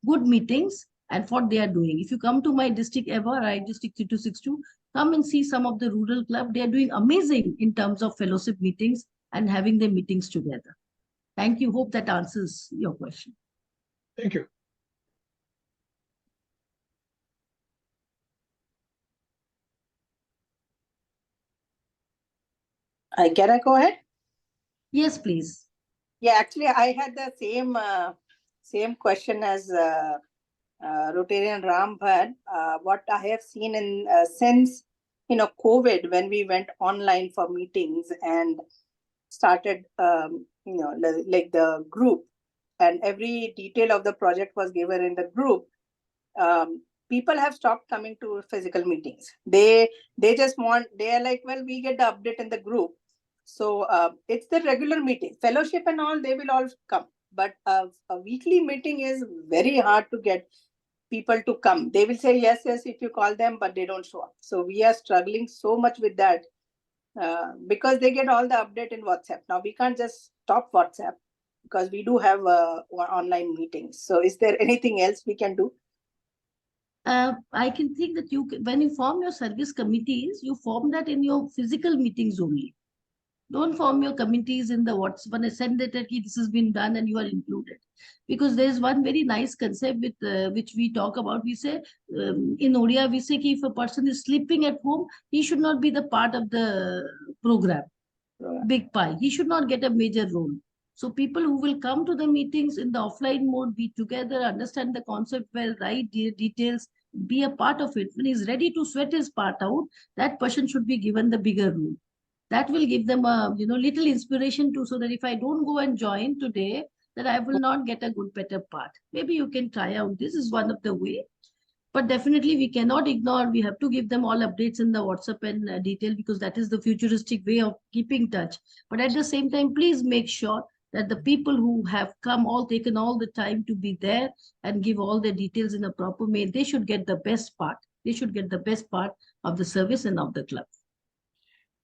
good meetings and what they are doing. If you come to my district ever, right, district 3262, come and see some of the rural club. They are doing amazing in terms of fellowship meetings and having their meetings together. Thank you. Hope that answers your question. Thank you. Can I go ahead? Yes, please. Yeah, actually, I had the same question as Rotarian Ram Bhatt. What I have seen in since COVID, when we went online for meetings and started like the group, and every detail of the project was given in the group. People have stopped coming to physical meetings. They are like, well, we get the update in the group. So it's the regular meeting, fellowship and all, they will all come. But a weekly meeting is very hard to get people to come. They will say yes, if you call them, but they don't show up. So we are struggling so much with that because they get all the update in WhatsApp. Now we can't just stop WhatsApp because we do have online meetings. So is there anything else we can do? I can think that when you form your service committees, you form that in your physical meetings only. Don't form your committees in the WhatsApp. When I send it, this has been done and you are included. Because there is one very nice concept with which we talk about. We say, in Odia, we say that if a person is sleeping at home, he should not be the part of the program. Big pie. He should not get a major role. So people who will come to the meetings in the offline mode, be together, understand the concept well, write details, be a part of it. When he's ready to sweat his part out, that person should be given the bigger role. That will give them a little inspiration too, so that if I don't go and join today, that I will not get a good, better part. Maybe you can try out. This is one of the way. But definitely we cannot ignore. We have to give them all updates in the WhatsApp and detail, because that is the futuristic way of keeping touch. But at the same time, please make sure that the people who have taken all the time to be there and give all the details in a proper way, they should get the best part. They should get the best part of the service and of the club.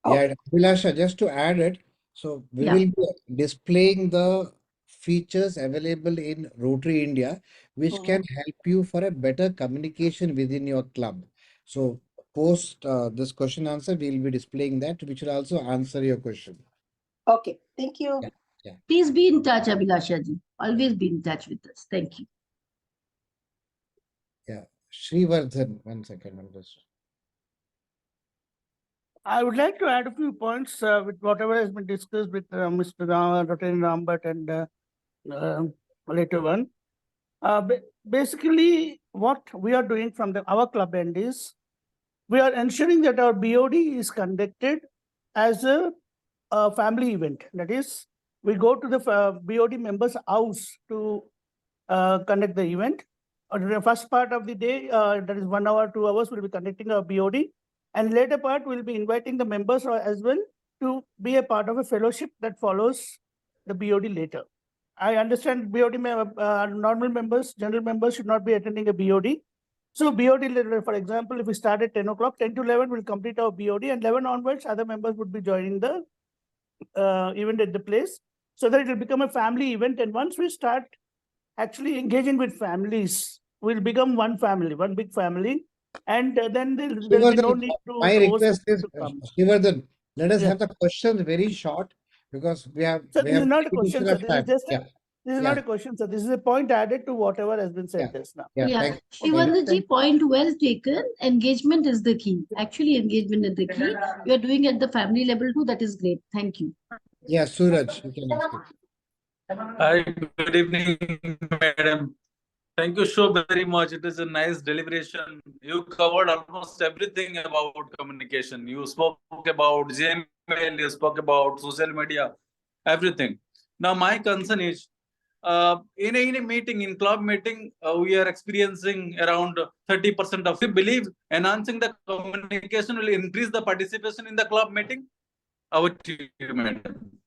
Yeah, Abhilasha, just to add it, so we will be displaying the features available in Rotary India, which can help you for a better communication within your club. So post this question answer, we will be displaying that, which will also answer your question. Okay, thank you. Yeah. Please be in touch, Abhilasha ji. Always be in touch with us. Thank you. Yeah. Srivardhan, 1 second. I would like to add a few points with whatever has been discussed with Mr. Rotary Rambhat and later one. Basically, what we are doing from our club end is we are ensuring that our BOD is conducted as a family event. That is, we go to the BOD members' house to conduct the event. The first part of the day, that is 1 hour, 2 hours, we'll be conducting our BOD. And later part, we'll be inviting the members as well to be a part of a fellowship that follows the BOD later. I understand BOD normal members, general members should not be attending a BOD. So BOD later, for example, if we start at 10 o'clock, 10 to 11, we'll complete our BOD, and 11 onwards, other members would be joining the event at the place, so that it will become a family event. And once we start actually engaging with families, we'll become one family, one big family. And then there'll be no need to. My request is, Srivardhan, let us Yeah. have the questions very short, because we have. So we this have is not a question, sir. of This time. is just Yeah. this is not a question, sir. This is a point added to whatever has been said just now. Yeah. Yeah, Thank you. Srivardhan ji, point well taken. Engagement is the key. Actually, engagement is the key. We are doing at the family level too. That is great. Thank you. Yeah, Suraj, you can ask it. Hi, good evening, madam. Thank you so very much. It is a nice deliberation. You covered almost everything about communication. You spoke about Gmail, you spoke about social media, everything. Now, my concern is, in a meeting, in club meeting, we are experiencing around 30% of. We believe enhancing the communication will increase the participation in the club meeting. Over to you, madam.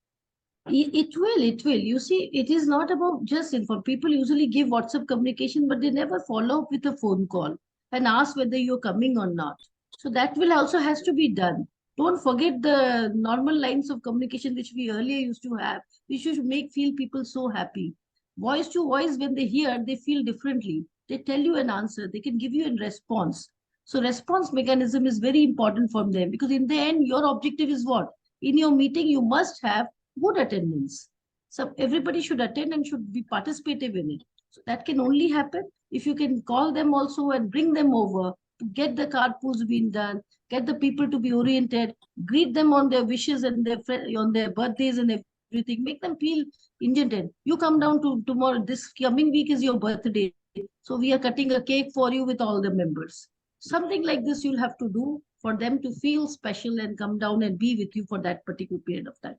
It will. You see, it is not about just info. People usually give WhatsApp communication, but they never follow up with a phone call and ask whether you're coming or not. So that will also has to be done. Don't forget the normal lines of communication which we earlier used to have. We should feel people so happy. Voice to voice, when they hear, they feel differently. They tell you an answer. They can give you a response. So response mechanism is very important for them, because in the end, your objective is what? In your meeting, you must have good attendance. So everybody should attend and should be participative in it. So that can only happen if you can call them also and bring them over, to get the carpools being done, get the people to be oriented, greet them on their wishes and on their birthdays and everything, make them feel intended. You come down to tomorrow, this coming week is your birthday. So we are cutting a cake for you with all the members. Something like this you'll have to do for them to feel special and come down and be with you for that particular period of time.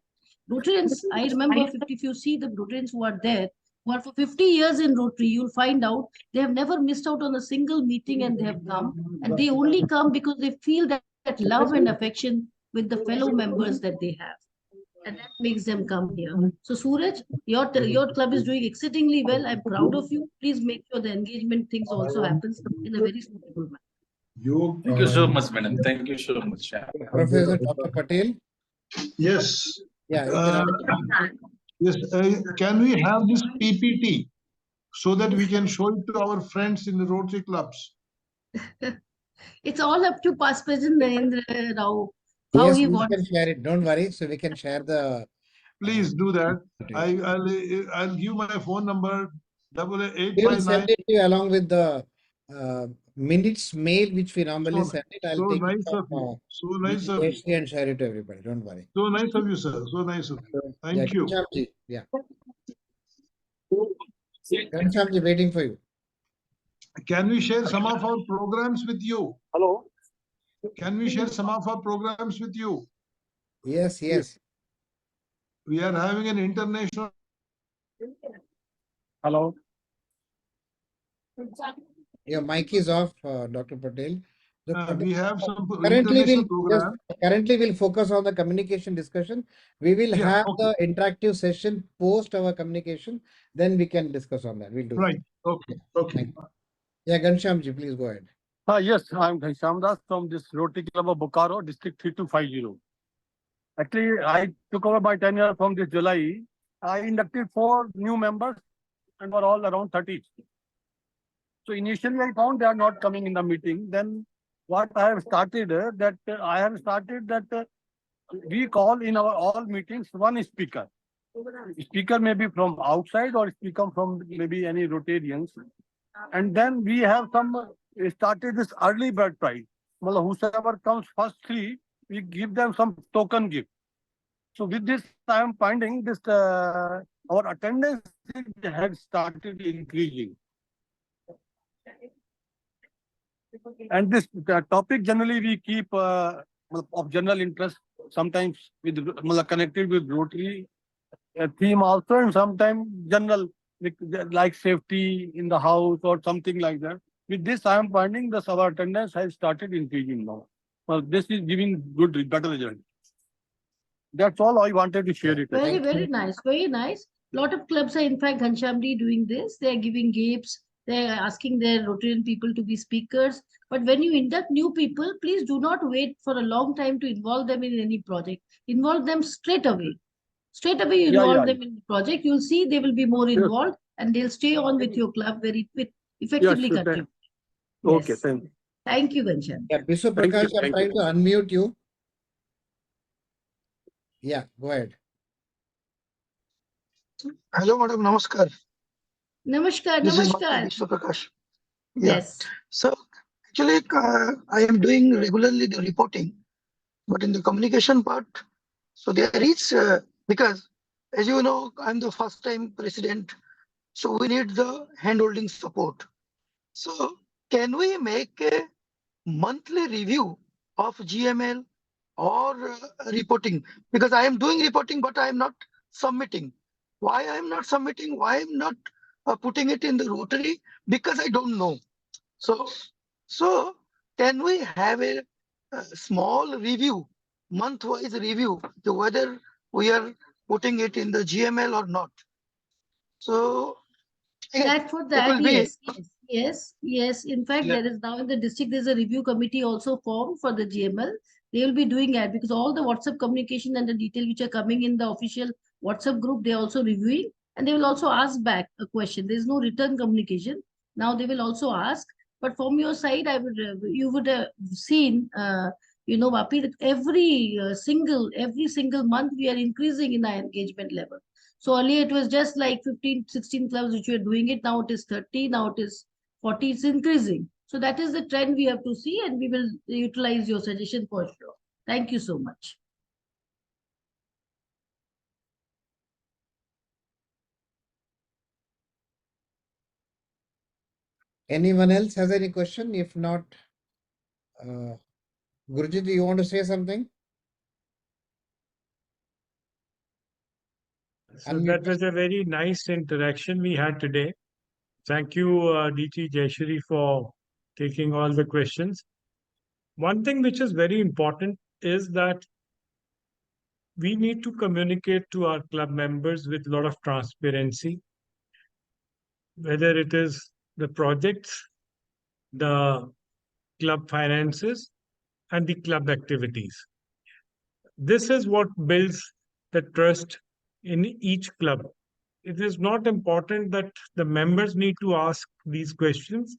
Rotarians, I remember if you see the Rotarians who are there, who are for 50 years in Rotary, you'll find out they have never missed out on a single meeting, and they have come, and they only come because they feel that love and affection with the fellow members that they have. And that makes them come here. So Suraj, your club is doing exceedingly well. I'm proud of you. Please make sure the engagement things also happens in a very suitable manner. Thank you so much, madam. Thank you so much. Professor Dr. Patel. Yes. Yeah, you can Yes. Can we have this PPT so that we can show it to our friends in the Rotary clubs? It's all up to past president Narendra Rao. Yes, he we wants. can share it. Don't worry. So we can share the. Please do that. I'll give my phone number We will 8859. send it to you along with the minutes mail which we normally send it. I'll So take nice it of you. So nice of you. and share it to everybody. Don't worry. So nice of you, sir. So nice of you. Thank you. Ghanshyamji, yeah. Ghanshyamji, waiting for you. Can we share some of our programs with you? Hello. Can we share some of our programs with you? Yes, yes. We are having an international. Hello. Your mic is off, Dr. Patel. We have some Currently, international program. we'll focus on the communication discussion. We will have the interactive session post our communication. Then we can discuss on that. We'll do Right. that. Okay. Okay. Yeah, Ghanshyamji, please go ahead. Yes, I'm Ghanshyam Das from this Rotary Club of Bokaro, District 3250. Actually, I took over my tenure from this July. I inducted 4 new members and were all around 30. So initially I found they are not coming in the meeting. Then what I have started, we call in our all meetings one speaker. Speaker may be from outside or speaker from maybe any Rotarians. And then we have started this early bird prize. Well, whosoever comes first three, we give them some token gift. So with this, I am finding this our attendance has started increasing. And this topic generally we keep of general interest, sometimes with connected with Rotary theme also, and sometimes general like safety in the house or something like that. With this, I am finding that our attendance has started increasing now. Well, this is giving better result. That's all I wanted to share it. Very, very nice. Very nice. Lot of clubs are in fact Ghanshyamji doing this. They are giving gifts. They are asking their Rotarian people to be speakers. But when you induct new people, please do not wait for a long time to involve them in any project. Involve them straight away. Straight away, you involve them in the project. You'll see they will be more involved and they'll stay on with your club very effectively. Okay, Yes. thank you. Thank you, Ghanshyam. Yeah, Mr. Prakash, I'm trying to unmute you. Yeah, go ahead. Hello, madam. Namaskar. Namaskar. This is Namaskar. Mr. Prakash. Yeah. Yes. So actually, I am doing regularly the reporting, but in the communication part, so there is because as you know, I'm the first time president, so we need the handholding support. So can we make a monthly review of GML or reporting? Because I am doing reporting, but I am not submitting. Why I am not submitting? Why I am not putting it in the Rotary? Because I don't know. So can we have a small review, month-wise review, to whether we are putting it in the GML or not? So That for that, be, yes. In fact, there is now in the district, there's a review committee also formed for the GML. They will be doing that because all the WhatsApp communication and the detail which are coming in the official WhatsApp group, they are also reviewing and they will also ask back a question. There is no return communication. Now they will also ask. But from your side, you would have seen, Vapi, that every single month we are increasing in our engagement level. So earlier it was just like 15, 16 clubs which were doing it. Now it is 30, now it is 40, it's increasing. So that is the trend we have to see and we will utilize your suggestion for sure. Thank you so much. Anyone else has any question? If not, Gurjeet, do you want to say something? So that was a very nice interaction we had today. Thank you, DT Jayashri, for taking all the questions. One thing which is very important is that we need to communicate to our club members with a lot of transparency, whether it is the projects, the club finances, and the club activities. This is what builds the trust in each club. It is not important that the members need to ask these questions.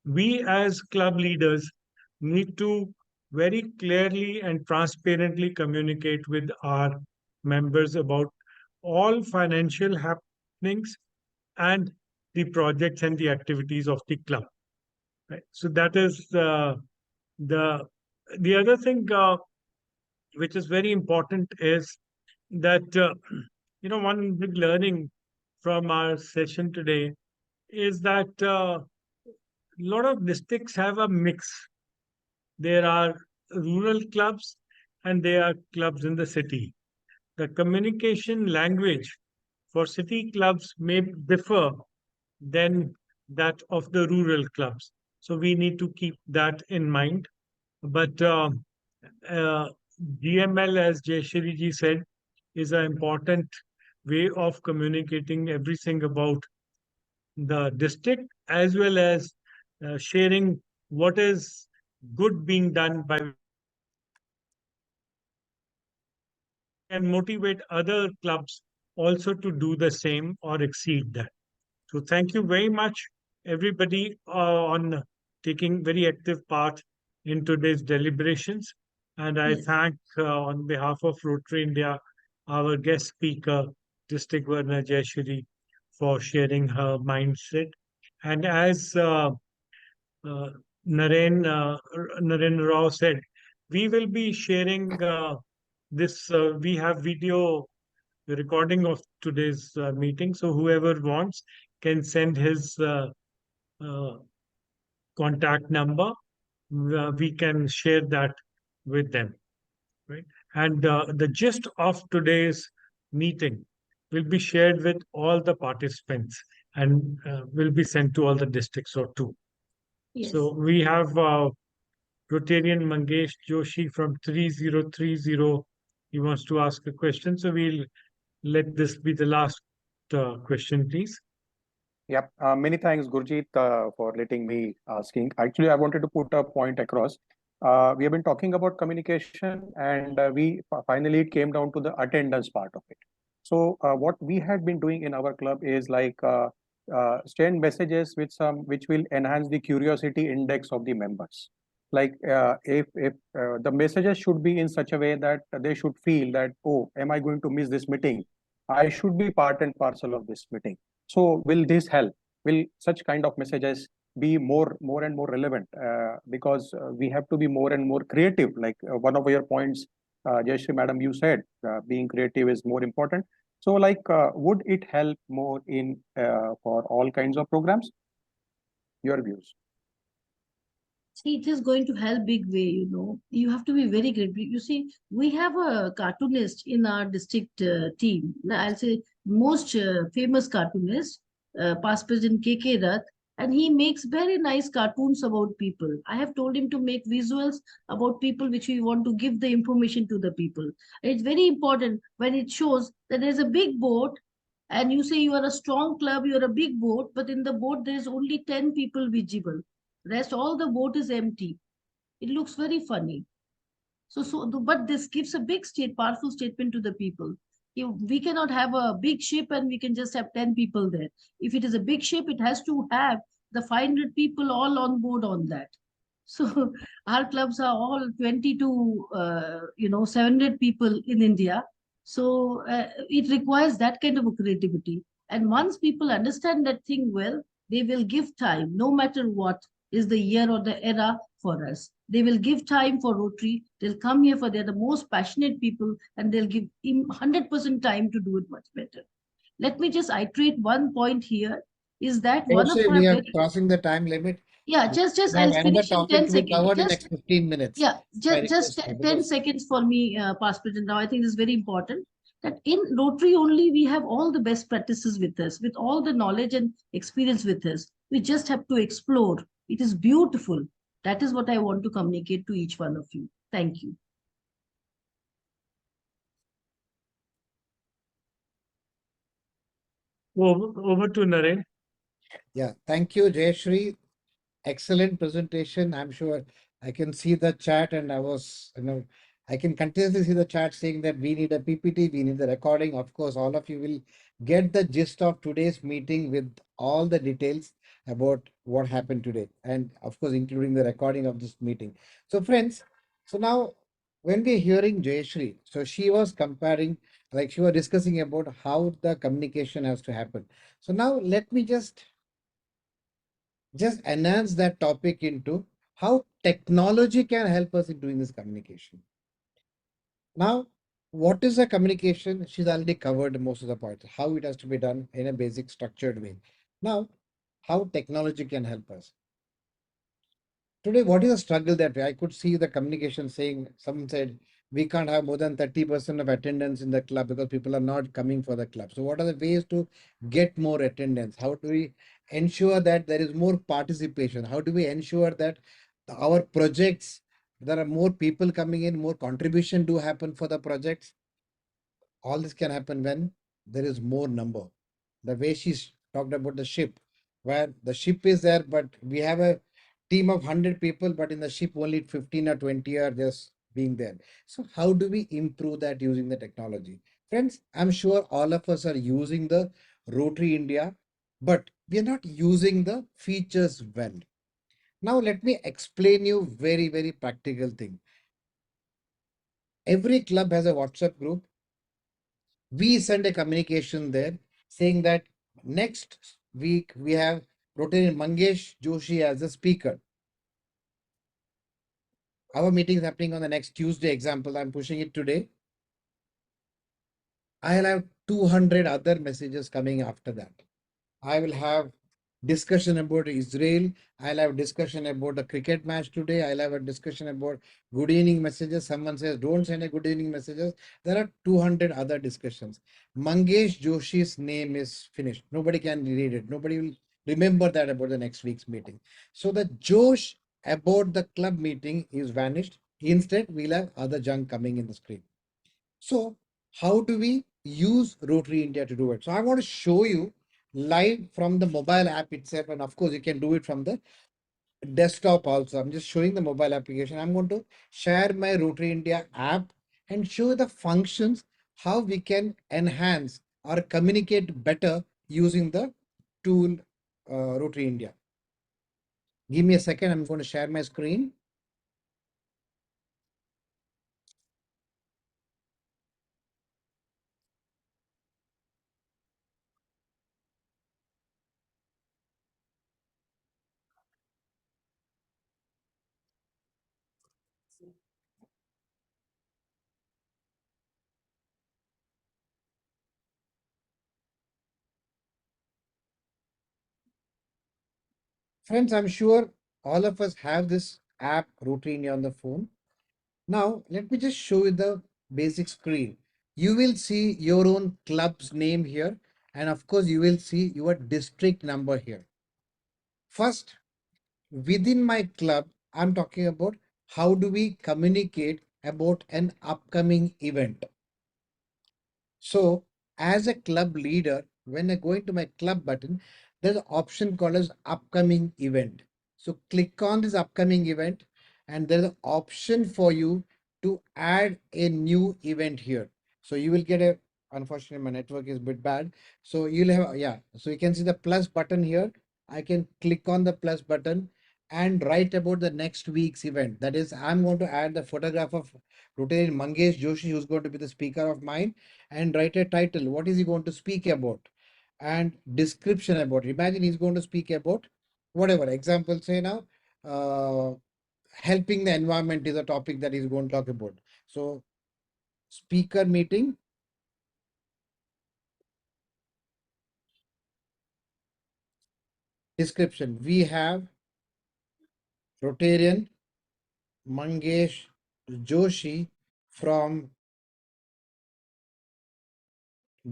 We as club leaders need to very clearly and transparently communicate with our members about all financial happenings and the projects and the activities of the club. Right? So that is the other thing which is very important is that one big learning from our session today is that a lot of districts have a mix. There are rural clubs and there are clubs in the city. The communication language for city clubs may differ than that of the rural clubs. So we need to keep that in mind. But GML, as Jayashri ji said, is an important way of communicating everything about the district as well as sharing what is good being done by and motivate other clubs also to do the same or exceed that. So thank you very much, everybody, on taking very active part in today's deliberations. And I Yes. thank, on behalf of Rotary India, our guest speaker, District Governor Jayashri, for sharing her mindset. And as uh, Naren Rao said, we will be sharing this. We have video recording of today's meeting, so whoever wants can send his uh, contact number. We can share that with them, right? And the gist of today's meeting will be shared with all the participants and will be sent to all the districts or two. Yes. So we have Rotarian Mangesh Joshi from 3030. He wants to ask a question, so we'll let this be the last question, please. Yep. Many thanks, Gurjeet, for letting me asking. Actually, I wanted to put a point across. We have been talking about communication, and finally it came down to the attendance part of it. So, what we had been doing in our club is like send messages which will enhance the curiosity index of the members. Like if the messages should be in such a way that they should feel that, oh, am I going to miss this meeting? I should be part and parcel of this meeting. So will this help? Will such kind of messages be more and more relevant? Because we have to be more and more creative. Like one of your points, Jayashri Madam, you said being creative is more important. So like, would it help more in for all kinds of programs? Your views. See, it is going to help big way, you know. You have to be very great. You see, we have a cartoonist in our district team. I'll say most famous cartoonist, past president KK Rath, and he makes very nice cartoons about people. I have told him to make visuals about people which we want to give the information to the people. It's very important when it shows that there's a big boat and you say you are a strong club, you are a big boat, but in the boat there's only 10 people visible. Rest all the boat is empty. It looks very funny. But this gives a big powerful statement to the people. We cannot have a big ship and we can just have 10 people there. If it is a big ship, it has to have the 500 people all on board on that. So our clubs are all 20 to 700 people in India. So it requires that kind of a creativity. And once people understand that thing well, they will give time, no matter what is the year or the era for us. They will give time for Rotary. They'll come here for they're the most passionate people and they'll give 100% time to do it much better. Let me just iterate one point here is that one of our we are crossing the time limit. Yeah, just I'll finish in 10 seconds. Covered in next 15 minutes. Yeah, just 10 seconds for me, past president. Now I think this is very important that in Rotary only we have all the best practices with us, with all the knowledge and experience with us. We just have to explore. It is beautiful. That is what I want to communicate to each one of you. Thank you. Over to Naren. Yeah, thank you, Jayashri. Excellent presentation. I'm sure I can see the chat and I can continuously see the chat saying that we need a PPT, we need the recording. Of course, all of you will get the gist of today's meeting with all the details about what happened today. And of course, including the recording of this meeting. So friends, so now when we're hearing Jayashri, so she was comparing, like she was discussing about how the communication has to happen. So now let me just enhance that topic into how technology can help us in doing this communication. Now, what is a communication? She's already covered most of the points, how it has to be done in a basic structured way. Now, how technology can help us. Today, what is the struggle that way? I could see the communication saying, someone said, we can't have more than 30% of attendance in the club because people are not coming for the club. So what are the ways to get more attendance? How do we ensure that there is more participation? How do we ensure that our projects, there are more people coming in, more contribution do happen for the projects? All this can happen when there is more number. The way she's talked about the ship, where the ship is there, but we have a team of 100 people, but in the ship only 15 or 20 are just being there. So how do we improve that using the technology? Friends, I'm sure all of us are using the Rotary India, but we are not using the features well. Now let me explain you very, very practical thing. Every club has a WhatsApp group. We send a communication there saying that next week we have Rotary Mangesh Joshi as a speaker. Our meeting is happening on the next Tuesday. Example, I'm pushing it today. I'll have 200 other messages coming after that. I will have discussion about Israel. I'll have discussion about the cricket match today. I'll have a discussion about good evening messages. Someone says, don't send a good evening messages. There are 200 other discussions. Mangesh Joshi's name is finished. Nobody can read it. Nobody will remember that about the next week's meeting. So the Josh about the club meeting is vanished. Instead, we'll have other junk coming in the screen. So how do we use Rotary India to do it? So I want to show you live from the mobile app itself. And of course, you can do it from the desktop also. I'm just showing the mobile application. I'm going to share my Rotary India app and show the functions, how we can enhance or communicate better using the tool Rotary India. Give me a second. I'm going to share my screen. Friends, I'm sure all of us have this app Rotary India on the phone. Now, let me just show you the basic screen. You will see your own club's name here. And of course, you will see your district number here. First, within my club, I'm talking about how do we communicate about an upcoming event. So as a club leader, when I go into my club button, there's an option called as upcoming event. So click on this upcoming event and there's an option for you to add a new event here. So you will get a, unfortunately my network is a bit bad. So you'll have, yeah, so you can see the plus button here. I can click on the plus button and write about the next week's event. That is, I'm going to add the photograph of Rotary Mangesh Joshi, who's going to be the speaker of mine, and write a title. What is he going to speak about? And description about it. Imagine he's going to speak about whatever. Example, say now, helping the environment is a topic that he's going to talk about. So, speaker meeting. Description. We have Rotarian Mangesh Joshi from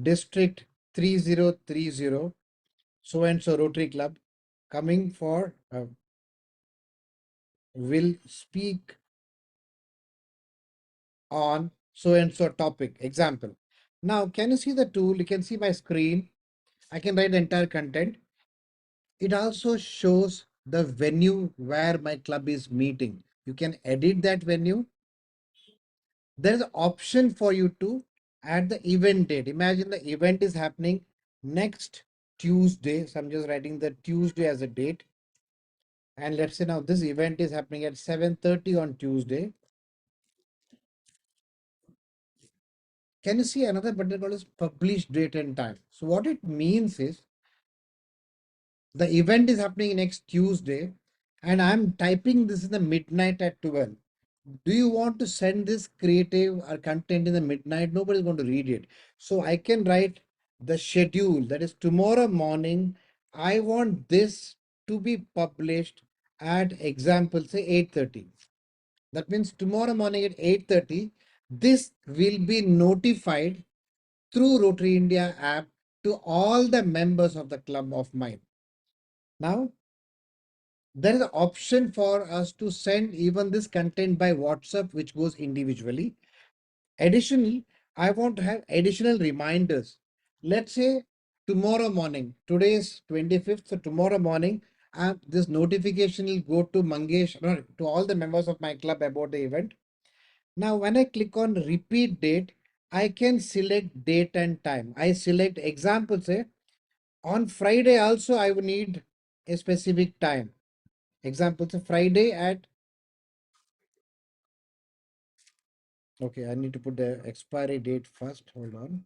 District 3030, so and so Rotary Club, coming for will speak on so and so topic. Example. Now, can you see the tool? You can see my screen. I can write the entire content. It also shows the venue where my club is meeting. You can edit that venue. There is an option for you to add the event date. Imagine the event is happening next Tuesday. So I'm just writing the Tuesday as a date. And let's say now this event is happening at 7:30 on Tuesday. Can you see another button called as publish date and time? So what it means is the event is happening next Tuesday and I'm typing this in the midnight at 12. Do you want to send this creative or content in the midnight? Nobody's going to read it. So I can write the schedule, that is tomorrow morning. I want this to be published at example, say 8:30. That means tomorrow morning at 8:30, this will be notified through Rotary India app to all the members of the club of mine. Now, there is an option for us to send even this content by WhatsApp, which goes individually. Additionally, I want to have additional reminders. Let's say tomorrow morning, today is 25th, so tomorrow morning, this notification will go to Mangesh, no, to all the members of my club about the event. Now, when I click on repeat date, I can select date and time. I select example, say on Friday also I would need a specific time. Example, so Friday at, okay, I need to put the expiry date first. Hold on.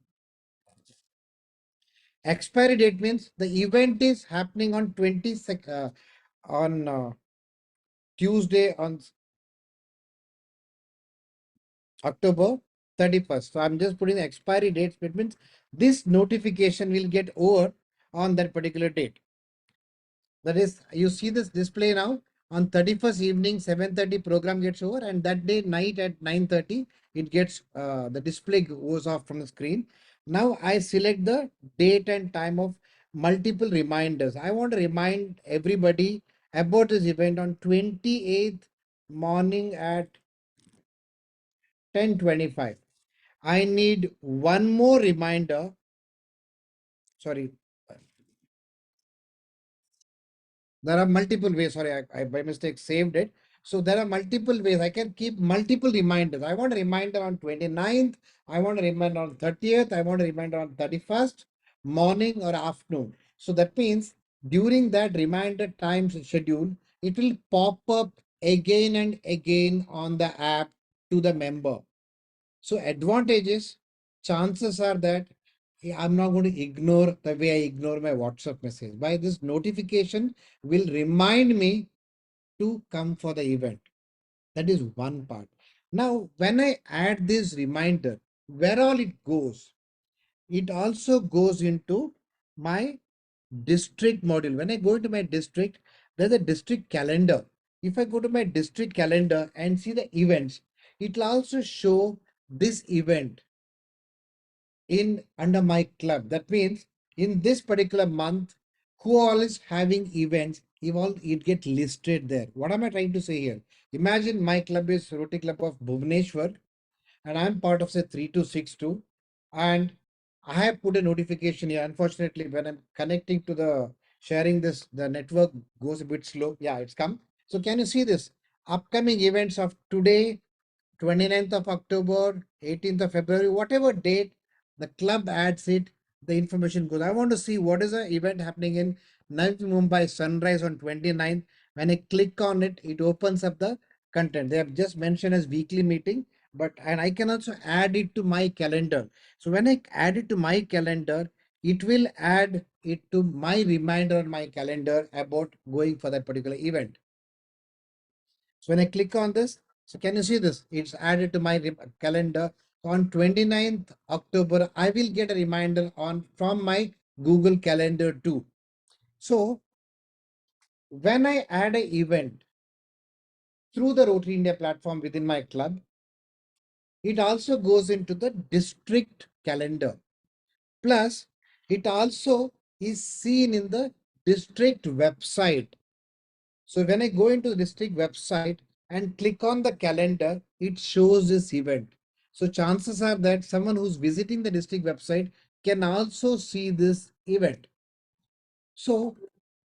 Expiry date means the event is happening on 22nd, on Tuesday on October 31st. So I'm just putting the expiry date. It means this notification will get over on that particular date. That is, you see this display now on 31st evening, 7:30 program gets over, and that day night at 9:30, it gets, the display goes off from the screen. Now I select the date and time of multiple reminders. I want to remind everybody about this event on 28th morning at 10:25. I need one more reminder. Sorry, there are multiple ways. Sorry, I by mistake saved it. So there are multiple ways. I can keep multiple reminders. I want a reminder on 29th. I want a reminder on 30th. I want a reminder on 31st, morning or afternoon. So that means during that reminder time schedule, it will pop up again and again on the app to the member. So advantages, chances are that I'm not going to ignore the way I ignore my WhatsApp message. By this notification will remind me to come for the event. That is one part. Now, when I add this reminder, where all it goes, it also goes into my district module. When I go into my district, there's a district calendar. If I go to my district calendar and see the events, it will also show this event in under my club. That means in this particular month, who all is having events, it get listed there. What am I trying to say here? Imagine my club is Rotary Club of Bhubaneswar, and I'm part of say 3262, and I have put a notification here. Unfortunately, when I'm connecting to the sharing this, the network goes a bit slow. Yeah, it's come. So can you see this? Upcoming events of today, 29th of October, 18th of February, whatever date the club adds it, the information goes. I want to see what is the event happening in Navi Mumbai Sunrise on 29th. When I click on it, it opens up the content. They have just mentioned as weekly meeting, but and I can also add it to my calendar. So when I add it to my calendar, it will add it to my reminder on my calendar about going for that particular event. So when I click on this, so can you see this? It's added to my calendar on 29th October. I will get a reminder on from my Google Calendar too. So when I add an event through the Rotary India platform within my club, it also goes into the district calendar. Plus, it also is seen in the district website. So when I go into the district website and click on the calendar, it shows this event. So chances are that someone who's visiting the district website can also see this event. So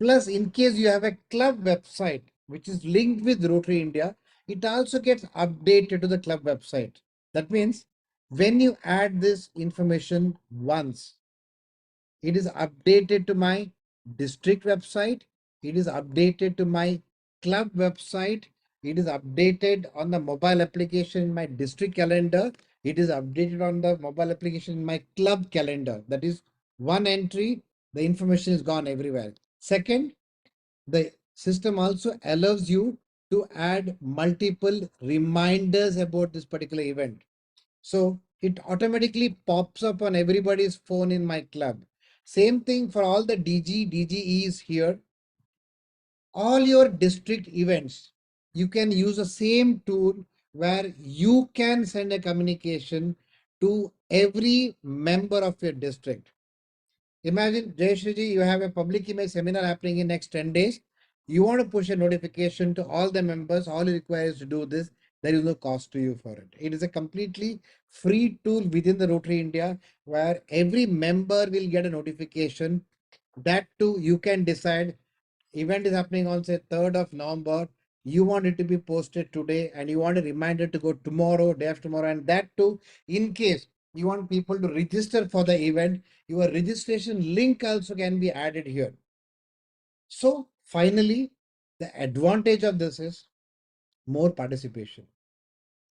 plus in case you have a club website, which is linked with Rotary India, it also gets updated to the club website. That means when you add this information once, it is updated to my district website. It is updated to my club website. It is updated on the mobile application in my district calendar. It is updated on the mobile application in my club calendar. That is one entry. The information is gone everywhere. Second, the system also allows you to add multiple reminders about this particular event. So it automatically pops up on everybody's phone in my club. Same thing for all the DGEs here. All your district events, you can use the same tool where you can send a communication to every member of your district. Imagine, Jayashriji, you have a public image seminar happening in next 10 days. You want to push a notification to all the members. All you require is to do this. There is no cost to you for it. It is a completely free tool within the Rotary India where every member will get a notification. That too, you can decide event is happening on say 3rd of November. You want it to be posted today and you want a reminder to go tomorrow, day after tomorrow, and that too, in case you want people to register for the event, your registration link also can be added here. So finally, The advantage of this is more participation.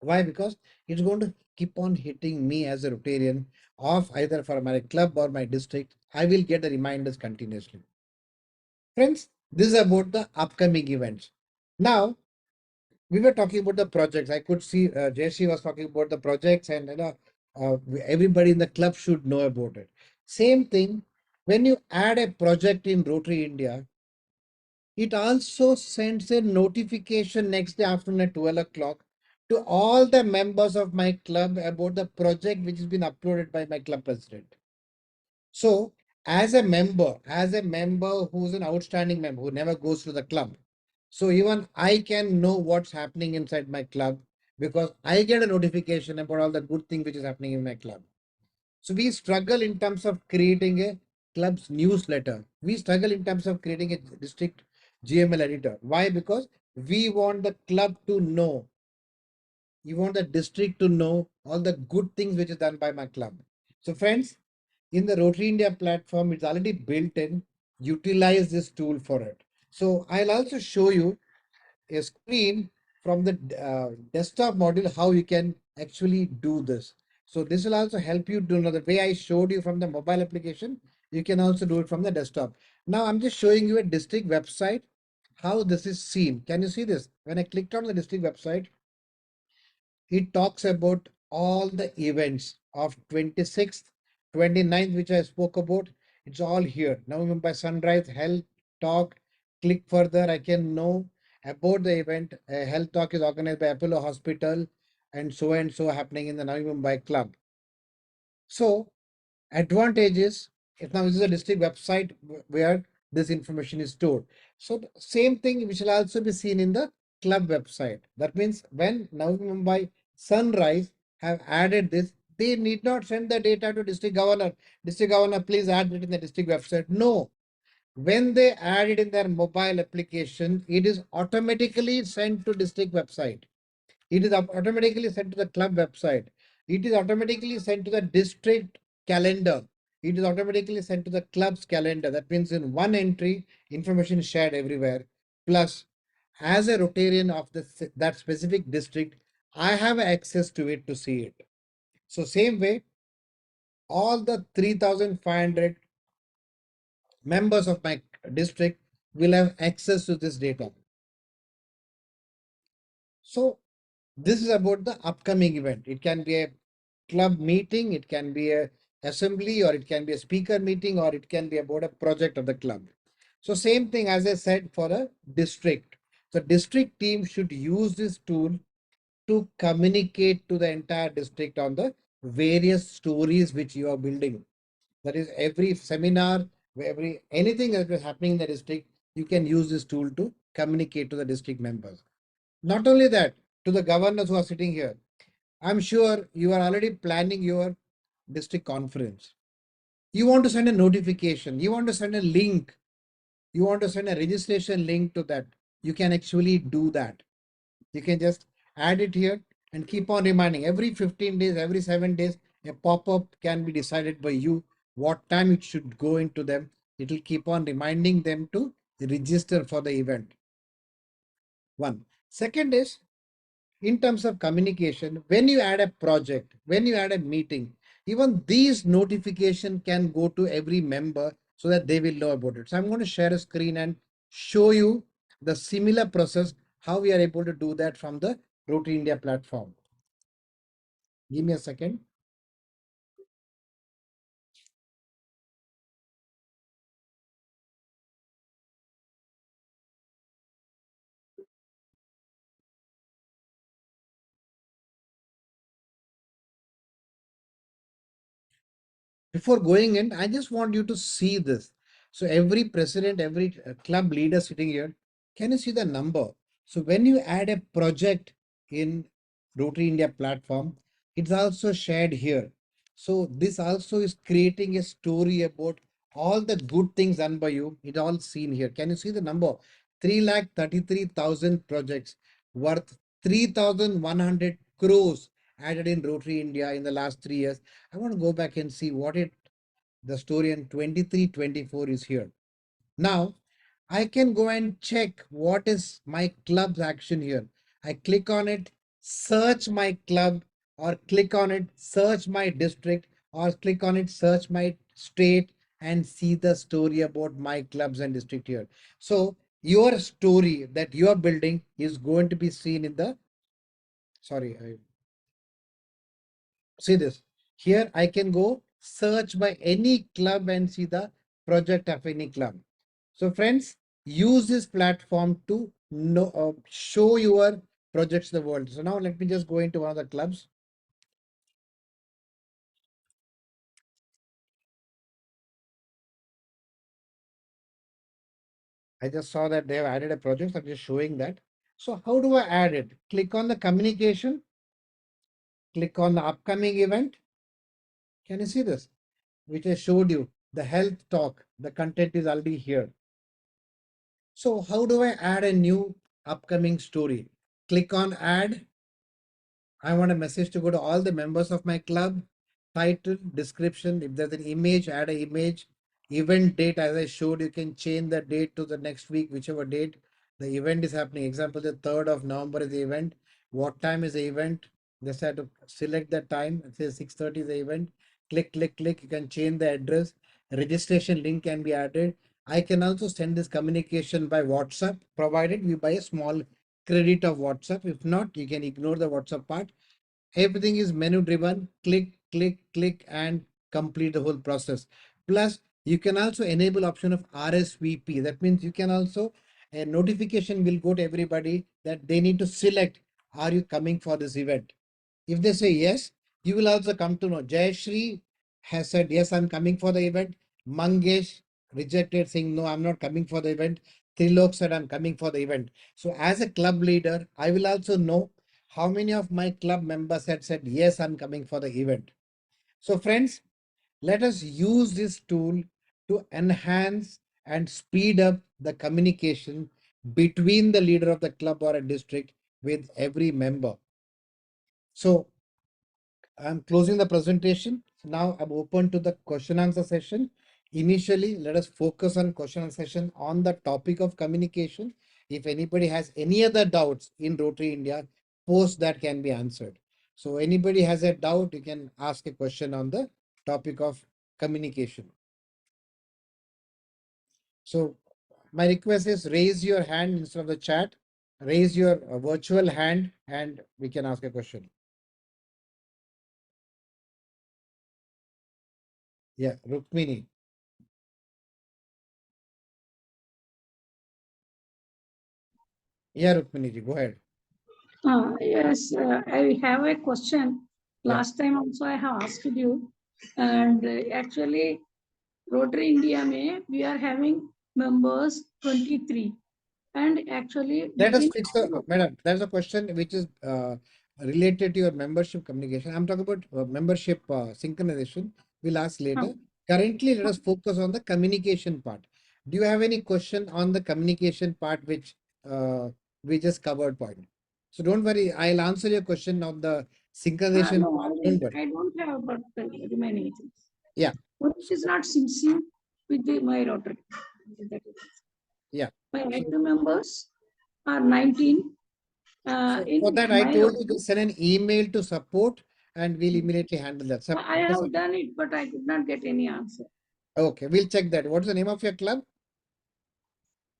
Why? Because it's going to keep on hitting me as a Rotarian of either for my club or my district. I will get the reminders continuously. Friends, this is about the upcoming events. Now, we were talking about the projects. I could see Jayashree was talking about the projects, and everybody in the club should know about it. Same thing, when you add a project in Rotary India, it also sends a notification next day afternoon at 12 o'clock to all the members of my club about the project which has been uploaded by my club president. So, as a member who's an outstanding member who never goes to the club, so even I can know what's happening inside my club because I get a notification about all the good thing which is happening in my club. So we struggle in terms of creating a club's newsletter. We struggle in terms of creating a district GML editor. Why? Because we want the club to know. We want the district to know all the good things which is done by my club. So friends, in the Rotary India platform, it's already built in. Utilize this tool for it. So I'll also show you a screen from the desktop module how you can actually do this. So this will also help you do the way I showed you from the mobile application. You can also do it from the desktop. Now I'm just showing you a district website, how this is seen. Can you see this? When I clicked on the district website, it talks about all the events of 26th, 29th, which I spoke about. It's all here. Now by sunrise, health talk, click further. I can know about the event. A health talk is organized by Apollo Hospital and so happening in the Navi Mumbai club. So advantages, if now this is a district website where this information is stored. So same thing which will also be seen in the club website. That means when Navi Mumbai Sunrise have added this, they need not send the data to district governor. District governor, please add it in the district website. No. When they add it in their mobile application, it is automatically sent to district website. It is automatically sent to the club website. It is automatically sent to the district calendar. It is automatically sent to the club's calendar. That means in one entry, information is shared everywhere. Plus, as a Rotarian of that specific district, I have access to it to see it. So same way, all the 3,500 members of my district will have access to this data. So this is about the upcoming event. It can be a club meeting, it can be a assembly, or it can be a speaker meeting, or it can be about a project of the club. So same thing as I said for a district. So district team should use this tool to communicate to the entire district on the various stories which you are building. That is every seminar, anything that is happening in the district, you can use this tool to communicate to the district members. Not only that, to the governors who are sitting here, I'm sure you are already planning your district conference. You want to send a notification, you want to send a link, you want to send a registration link to that. You can actually do that. You can just add it here and keep on reminding. Every 15 days, every 7 days, a pop-up can be decided by you what time it should go into them. It will keep on reminding them to register for the event. One. Second is, in terms of communication, when you add a project, when you add a meeting, even these notification can go to every member so that they will know about it. So I'm going to share a screen and show you the similar process, how we are able to do that from the Rotary India platform. Give me a second. Before going in, I just want you to see this. So every president, every club leader sitting here, can you see the number? So when you add a project in Rotary India platform, it's also shared here. So this also is creating a story about all the good things done by you. It's all seen here. Can you see the number? 3,33,000 projects worth 3,100 crores added in Rotary India in the last 3 years. I want to go back and see what the story in 23-24 is here. Now, I can go and check what is my club's action here. I click on it, search my club, or click on it, search my district, or click on it, search my state, and see the story about my clubs and district here. So your story that you are building is going to be seen in the, sorry, see this. Here I can go search by any club and see the project of any club. So friends, use this platform to show your projects to the world. So now let me just go into one of the clubs. I just saw that they have added a project. So I'm just showing that. So how do I add it? Click on the communication. Click on the upcoming event. Can you see this? Which I showed you. The health talk. The content is already here. So how do I add a new upcoming story? Click on add. I want a message to go to all the members of my club. Title, description. If there's an image, add an image. Event date, as I showed, you can change the date to the next week, whichever date the event is happening. Example, the 3rd of November is the event. What time is the event? Just have to select the time. It says 6:30 is the event. Click, click, click. You can change the address. Registration link can be added. I can also send this communication by WhatsApp, provided you buy a small credit of WhatsApp. If not, you can ignore the WhatsApp part. Everything is menu driven. Click, click, click, and complete the whole process. Plus, you can also enable option of RSVP. That means you can also, a notification will go to everybody that they need to select, are you coming for this event? If they say yes, you will also come to know. Jayashri has said, yes, I'm coming for the event. Mangesh rejected, saying, no, I'm not coming for the event. Trilok said, I'm coming for the event. So as a club leader, I will also know how many of my club members had said, yes, I'm coming for the event. So friends, let us use this tool to enhance and speed up the communication between the leader of the club or a district with every member. So I'm closing the presentation. So now I'm open to the question answer session. Initially, let us focus on question answer session on the topic of communication. If anybody has any other doubts in Rotary India, post that can be answered. So anybody has a doubt, you can ask a question on the topic of communication. So my request is raise your hand instead of the chat. Raise your virtual hand and we can ask a question. Yeah, Rukmini. Yeah, Rukmini ji, go ahead. Yes, I have a question. Last time also I have asked you, and actually, Rotary India may we are having members 23, and actually Let us within fix the, madam, there's a question which is related to your membership communication. I'm talking about membership synchronization. We'll ask later. Currently, let us focus on the communication part. Do you have any question on the communication part which we just covered point? So don't worry, I'll answer your question on the synchronization no, part. Don't worry. I don't have but the remaining things. Yeah. But it is not syncing with my Rotary. Yeah. My active members are 19. So In for that, I my told you Rotary, to send an email to support and we'll immediately handle that. I have done it, but I could not get any answer. Okay, we'll check that. What's the name of your club?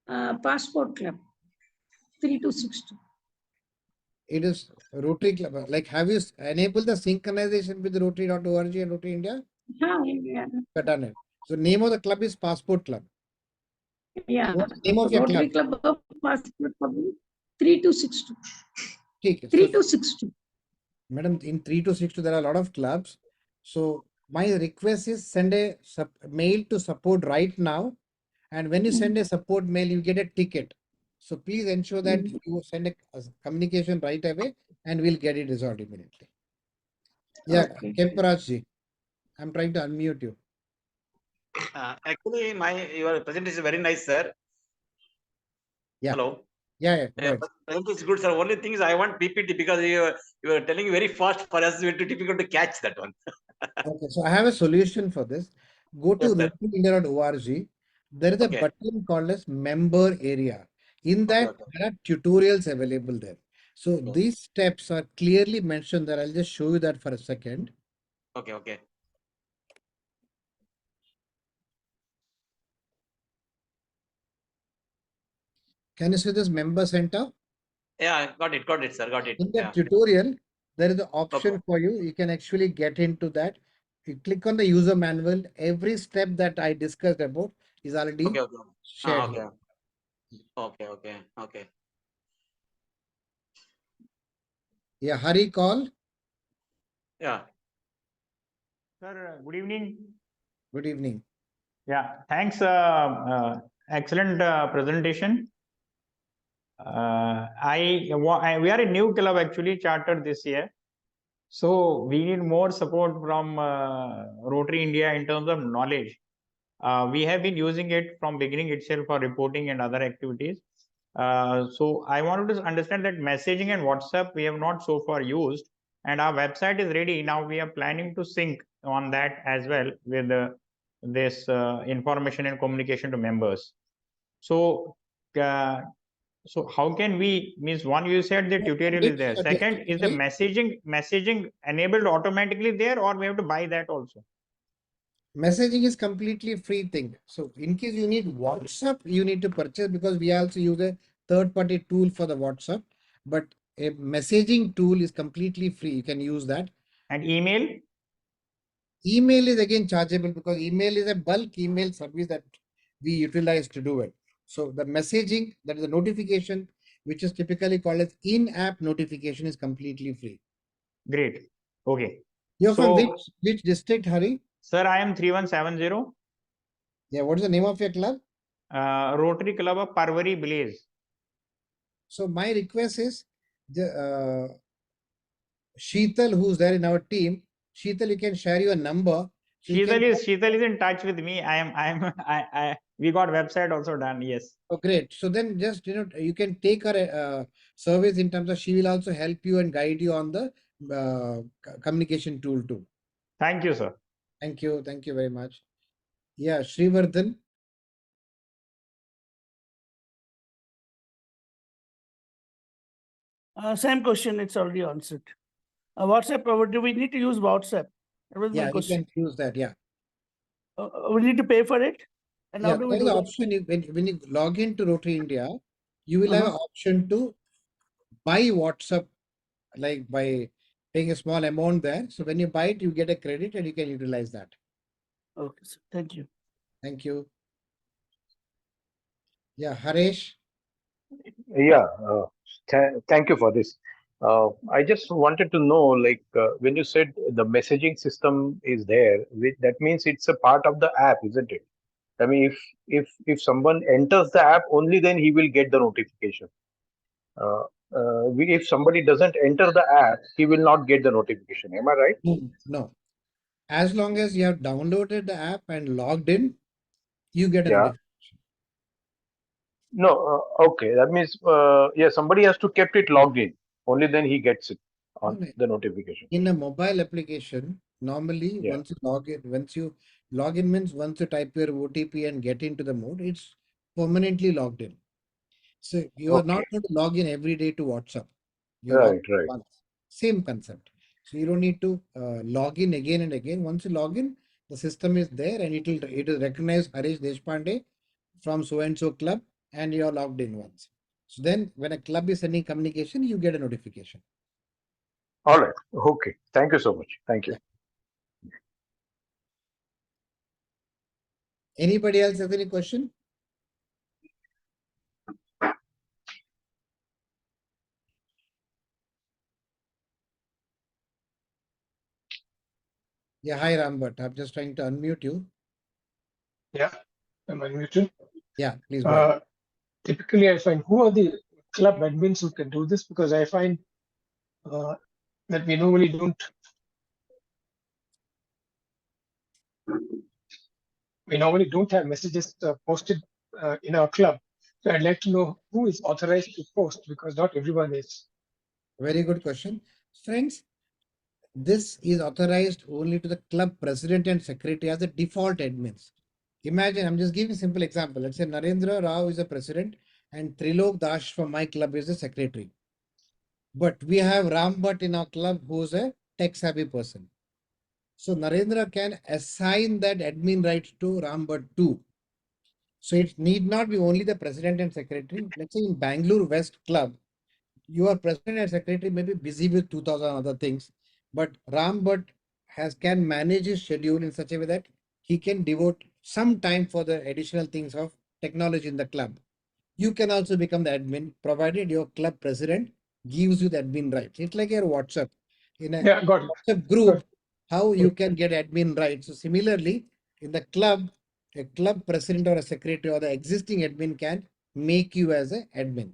Passport Club 3262. It is Rotary Club. Like, have you enabled the synchronization with Rotary.org and Rotary India? Yeah. Done it. So name of the club is Passport Club. Yeah. What's the name of your Rotary club? Club of Passport Club 3262. Okay, so 3262. Madam, in 3262, there are a lot of clubs. So my request is send a mail to support right now. And when you send a support mail, you get a ticket. So please ensure that you send a communication right away and we'll get it resolved immediately. Yeah, Kemparaj ji, I'm trying to unmute you. Actually, your presentation is very nice, sir. Yeah. Hello. Yeah. Go ahead. Presentation is good, sir. Only thing is, I want PPT because you are telling very fast for us. It's very difficult to catch that one. Okay, so I have a solution for this. Go to Yes, sir. rotaryindia.org. there is a Okay. button called as member area. In that, Okay. there are tutorials available there. So Okay. these steps are clearly mentioned there. I'll just show you that for a second. Okay. Okay. Can you see this member center? Yeah, got it. Got it, sir. Got it. In the Yeah. tutorial, there is an Okay. option for you. You can actually get into that. You click on the user manual. Every step that I discussed about is already Okay. Okay. shared Okay. here. Okay. Okay. Okay. Yeah, Hari call. Yeah. Sir, good evening. Good evening. Yeah, thanks. Excellent presentation. We are a new club actually chartered this year. So we need more support from Rotary India in terms of knowledge. We have been using it from beginning itself for reporting and other activities. So I wanted to understand that messaging and WhatsApp we have not so far used, and our website is ready. Now we are planning to sync on that as well with this information and communication to members. So so how can we, means one, you said the tutorial is there. Second, is the messaging enabled automatically there, or we have to buy that also? Messaging is completely free thing. So in case you need WhatsApp, you need to purchase, because we also use a third-party tool for the WhatsApp. But a messaging tool is completely free. You can use that. And email? Email is again chargeable, because email is a bulk email service that we utilize to do it. So the messaging, that is the notification, which is typically called as in-app notification, is completely free. Great. Okay. You're from So, which district, Hari? Sir, I am 3170. Yeah, what is the name of your club? Rotary Club of Parvari Blaze. So my request is, Sheetal, who's there in our team, Sheetal, you can share your number. So Sheetal is in touch with me. We got website also done. Yes. Oh, great. So then just, you can take her service in terms of, she will also help you and guide you on the communication tool too. Thank you, sir. Thank you. Thank you very much. Yeah, Srivardhan. Same question, it's already answered. WhatsApp, do we need to use WhatsApp? That was my Yeah, you question. can use that. Yeah. We need to pay for it? And how Yeah, do we there is do an that? option. When you log into Rotary India, you will have an option to buy WhatsApp, like by paying a small amount there. So when you buy it, you get a credit and you can utilize that. Okay, sir. Thank you. Thank you. Yeah, Haresh. Yeah, thank you for this. I just wanted to know, like, when you said the messaging system is there, that means it's a part of the app, isn't it? I mean, if someone enters the app, only then he will get the notification. If somebody doesn't enter the app, he will not get the notification. Am I right? No. As long as you have downloaded the app and logged in, you get a Yeah. notification. No, okay. That means, yeah, somebody has to kept it logged in. Only then he gets it on the notification. In a mobile application, normally Yeah. once you log in means once you type your OTP and get into the mode, it's permanently logged in. So you are not Okay. going to log in every day to WhatsApp. You Right, log in right. once. Same concept. So you don't need to log in again and again. Once you log in, the system is there and it will recognize Harish Deshpande from so and so club, and you are logged in once. So then when a club is sending communication, you get a notification. All right. Okay. Thank you so much. Thank you. Yeah. Anybody else have any question? Yeah, hi Rambhat. I'm just trying to unmute you. Yeah, am I muted? Yeah, please go ahead. Typically, I find who are the club admins who can do this, because I find that we normally don't have messages posted in our club. So I'd like to know who is authorized to post, because not everyone is. Very good question. Friends, this is authorized only to the club president and secretary as the default admins. Imagine, I'm just giving a simple example. Let's say Narendra Rao is the president and Trilok Dash from my club is the secretary. But we have Ram Bhatt in our club who's a tech savvy person. So Narendra can assign that admin right to Ram Bhatt too. So it need not be only the president and secretary. Let's say in Bangalore West Club, your president and secretary may be busy with 2000 other things, but Ram Bhatt can manage his schedule in such a way that he can devote some time for the additional things of technology in the club. You can also become the admin, provided your club president gives you the admin rights. It's like your WhatsApp. In a Yeah, got it. WhatsApp group, how you can get admin rights. So similarly, in the club, a club president or a secretary or the existing admin can make you as an admin.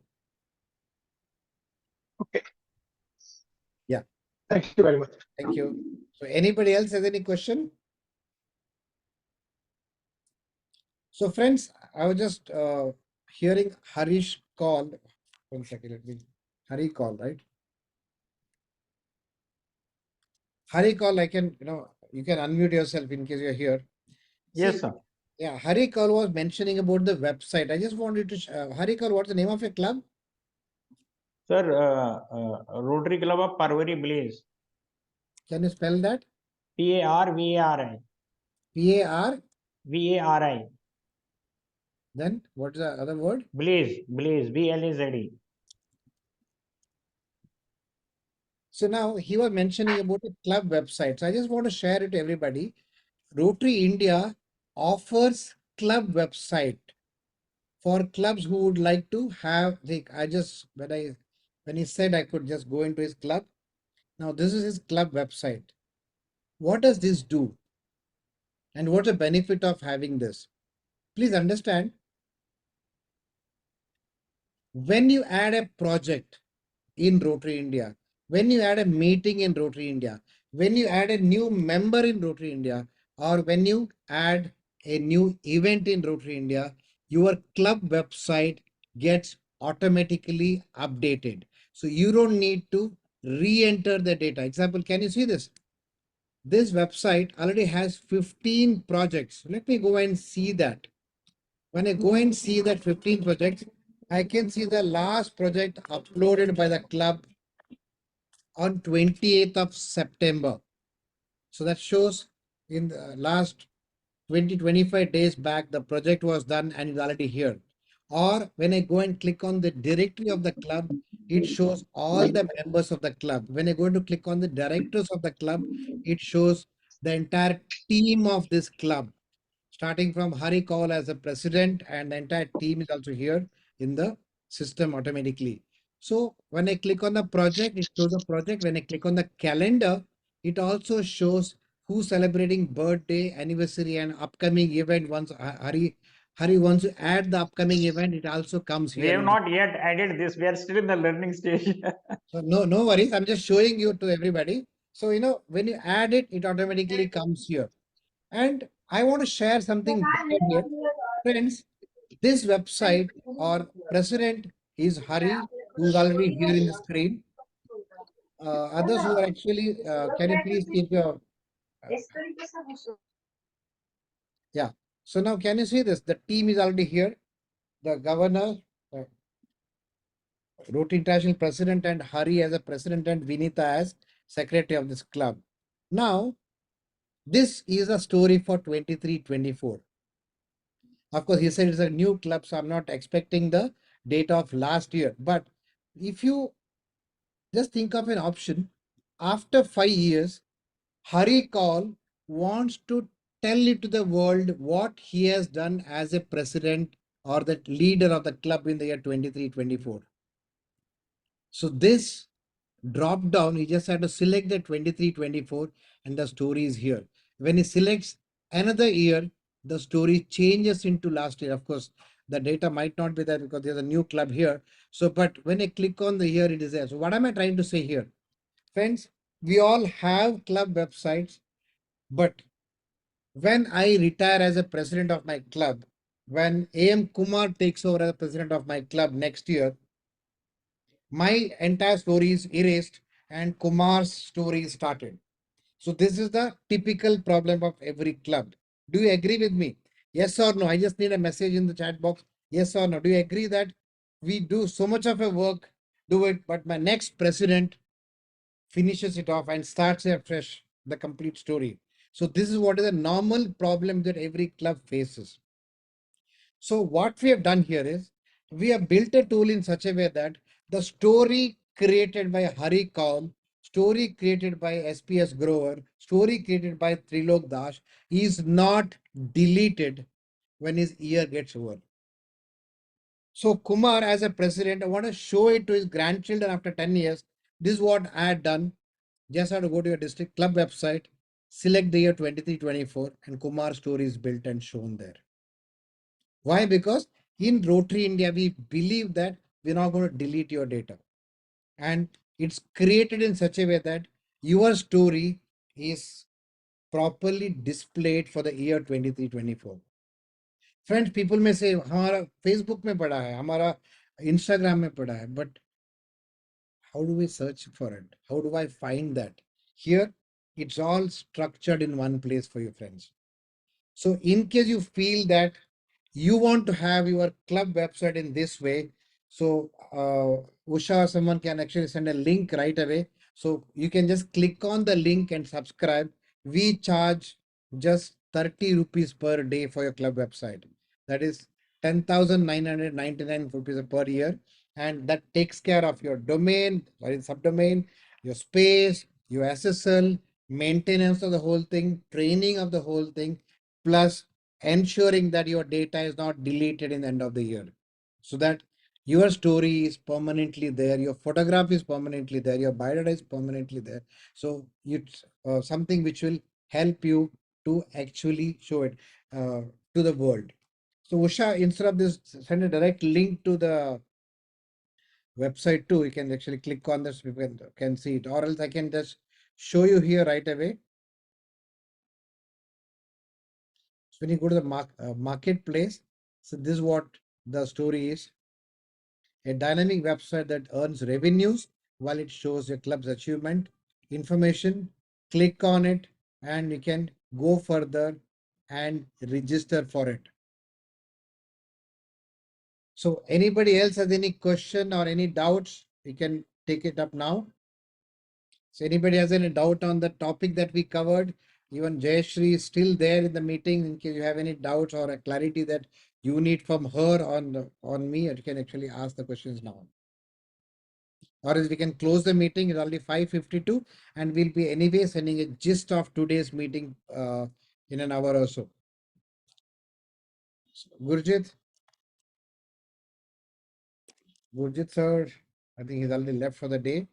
Okay. Yeah. Thank you very much. Thank you. So anybody else has any question? So friends, I was just hearing Harish call. 1 second, let me. Hari call, right? Hari call, I can, you can unmute yourself in case you're here. Yes, See, sir. yeah, Hari call was mentioning about the website. I just wanted to, Hari call, what's the name of your club? Sir, Rotary Club of Parvari Blaze. Can you spell that? Parvari. P-A-R? Vari. Then what's the other word? Blaze. BLAZE. So now he was mentioning about the club website. So I just want to share it to everybody. Rotary India offers club website for clubs who would like to have when he said I could just go into his club. Now this is his club website. What does this do? And what's the benefit of having this? Please understand, when you add a project in Rotary India, when you add a meeting in Rotary India, when you add a new member in Rotary India, or when you add a new event in Rotary India, your club website gets automatically updated. So you don't need to re-enter the data. Example, can you see this? This website already has 15 projects. Let me go and see that. When I go and see that 15 projects, I can see the last project uploaded by the club on 28th of September. So that shows in the last 25 days back, the project was done and is already here. Or when I go and click on the directory of the club, it shows all the members of the club. When I go to click on the directors of the club, it shows the entire team of this club, starting from Hari Kaul as the president, and the entire team is also here in the system automatically. So when I click on the project, it shows the project. When I click on the calendar, it also shows who's celebrating birthday, anniversary, and upcoming event. Once Hari wants to add the upcoming event, it also comes We here. have not yet added this. We are still in the learning stage. So no worries. I'm just showing you to everybody. So when you add it, it automatically comes here. And I want to share something better here. Friends, this website or president is Hari, who's already here in the screen. Others who are actually, can you please keep your, yeah. So now can you see this? The team is already here. The governor, Rotary International president, and Hari as a president, and Vinita as secretary of this club. Now, this is a story for 23-24. Of course, he said it's a new club, so I'm not expecting the data of last year. But if you just think of an option, after 5 years, Hari Kaul wants to tell it to the world what he has done as a president or the leader of the club in the year 23-24. So this drop down, he just had to select the 23-24 and the story is here. When he selects another year, the story changes into last year. Of course, the data might not be there because there's a new club here. So, but when I click on the year, it is there. So what am I trying to say here? Friends, we all have club websites, but when I retire as a president of my club, when AM Kumar takes over as president of my club next year, my entire story is erased and Kumar's story is started. So this is the typical problem of every club. Do you agree with me? Yes or no? I just need a message in the chat box. Yes or no? Do you agree that we do so much of a work, do it, but my next president finishes it off and starts afresh the complete story. So this is what is a normal problem that every club faces. So what we have done here is we have built a tool in such a way that the story created by Hari Kaul, story created by SPS Grover, story created by Trilok Das is not deleted when his year gets over. So Kumar, as a president, I want to show it to his grandchildren after 10 years. This is what I had done. Just have to go to your district club website, select the year 23-24, and Kumar's story is built and shown there. Why? Because in Rotary India, we believe that we're not going to delete your data. And it's created in such a way that your story is properly displayed for the year 23-24. Friends, people may say, हमारा Facebook में पड़ा है, हमारा Instagram में पड़ा है, but how do we search for it? How do I find that? Here, it's all structured in one place for you, friends. So in case you feel that you want to have your club website in this way, so Usha or someone can actually send a link right away. So you can just click on the link and subscribe. We charge just 30 rupees per day for your club website. That is 10,999 rupees per year. And that takes care of your domain, sorry, subdomain, your space, your SSL, maintenance of the whole thing, training of the whole thing, plus ensuring that your data is not deleted in the end of the year, so that your story is permanently there, your photograph is permanently there, your biodata is permanently there. So it's something which will help you to actually show it to the world. So Usha, instead of this, send a direct link to the website too. You can actually click on this, you can see it, or else I can just show you here right away. So when you go to the marketplace, so this is what the story is. A dynamic website that earns revenues while it shows your club's achievement, information. Click on it and you can go further and register for it. So anybody else has any question or any doubts, you can take it up now. So anybody has any doubt on the topic that we covered? Even Jayashri is still there in the meeting. In case you have any doubts or a clarity that you need from her on me, you can actually ask the questions now. Or else we can close the meeting. It's already 5:52 and we'll be anyway sending a gist of today's meeting in an hour or so. Gurjeet sir, I think he's already left for the day.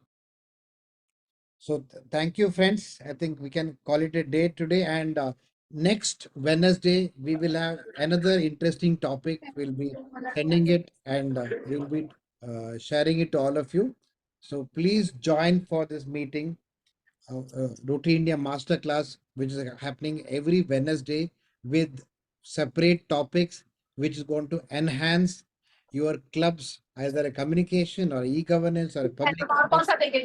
So thank you, friends. I think we can call it a day today. And next Wednesday, we will have another interesting topic. We'll be sending it and we'll be sharing it to all of you. So please join for this meeting, Rotary India Masterclass, which is happening every Wednesday with separate topics, which is going to enhance your club's either a communication or e-governance or a public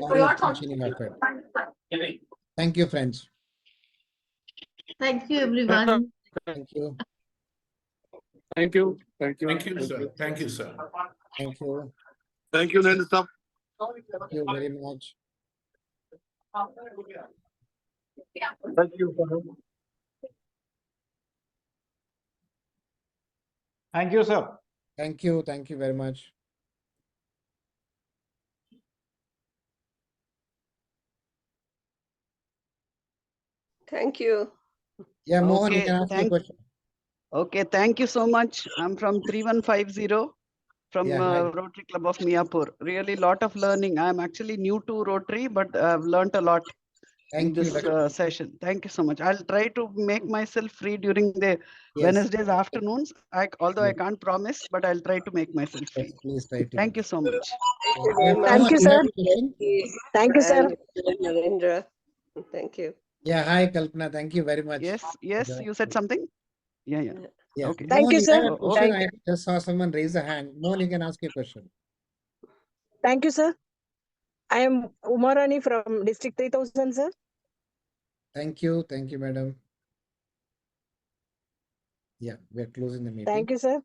or your functioning of it. Thank you, friends. Thank you, everyone. Thank you. Thank you. Thank you. Thank you, sir. Thank you, sir. Thank you. Thank you, Nandita. Thank you very much. Thank you. Thank you, sir. Thank you. Thank you very much. Thank you. Yeah, Mohan, you Okay, can ask your question. Okay, thank you so much. I'm from 3150 from Yeah, hi. Rotary Club of Miapur. Really lot of learning. I'm actually new to Rotary, but I've learned a lot in Thank you, this Lakshmi. session. Thank you so much. I'll try to make myself free during the Yes. Wednesdays afternoons. Although I can't promise, but I'll try to make myself free. Yes, please try to. Thank you so much. Yeah, Thank Mohan, you, you have sir. a question? Thank you, sir. Narendra. Thank you. Yeah, hi, Kalpana. Thank you very much. Yes, you said something? Yeah. Yeah. Okay. Mohan, you have a Oh, question? okay. I just saw someone raise a hand. Mohan, you can ask your question. Thank you, sir. I am Umarani from District 3000, sir. Thank you. Thank you, madam. Yeah, we are closing the meeting. Thank you, sir.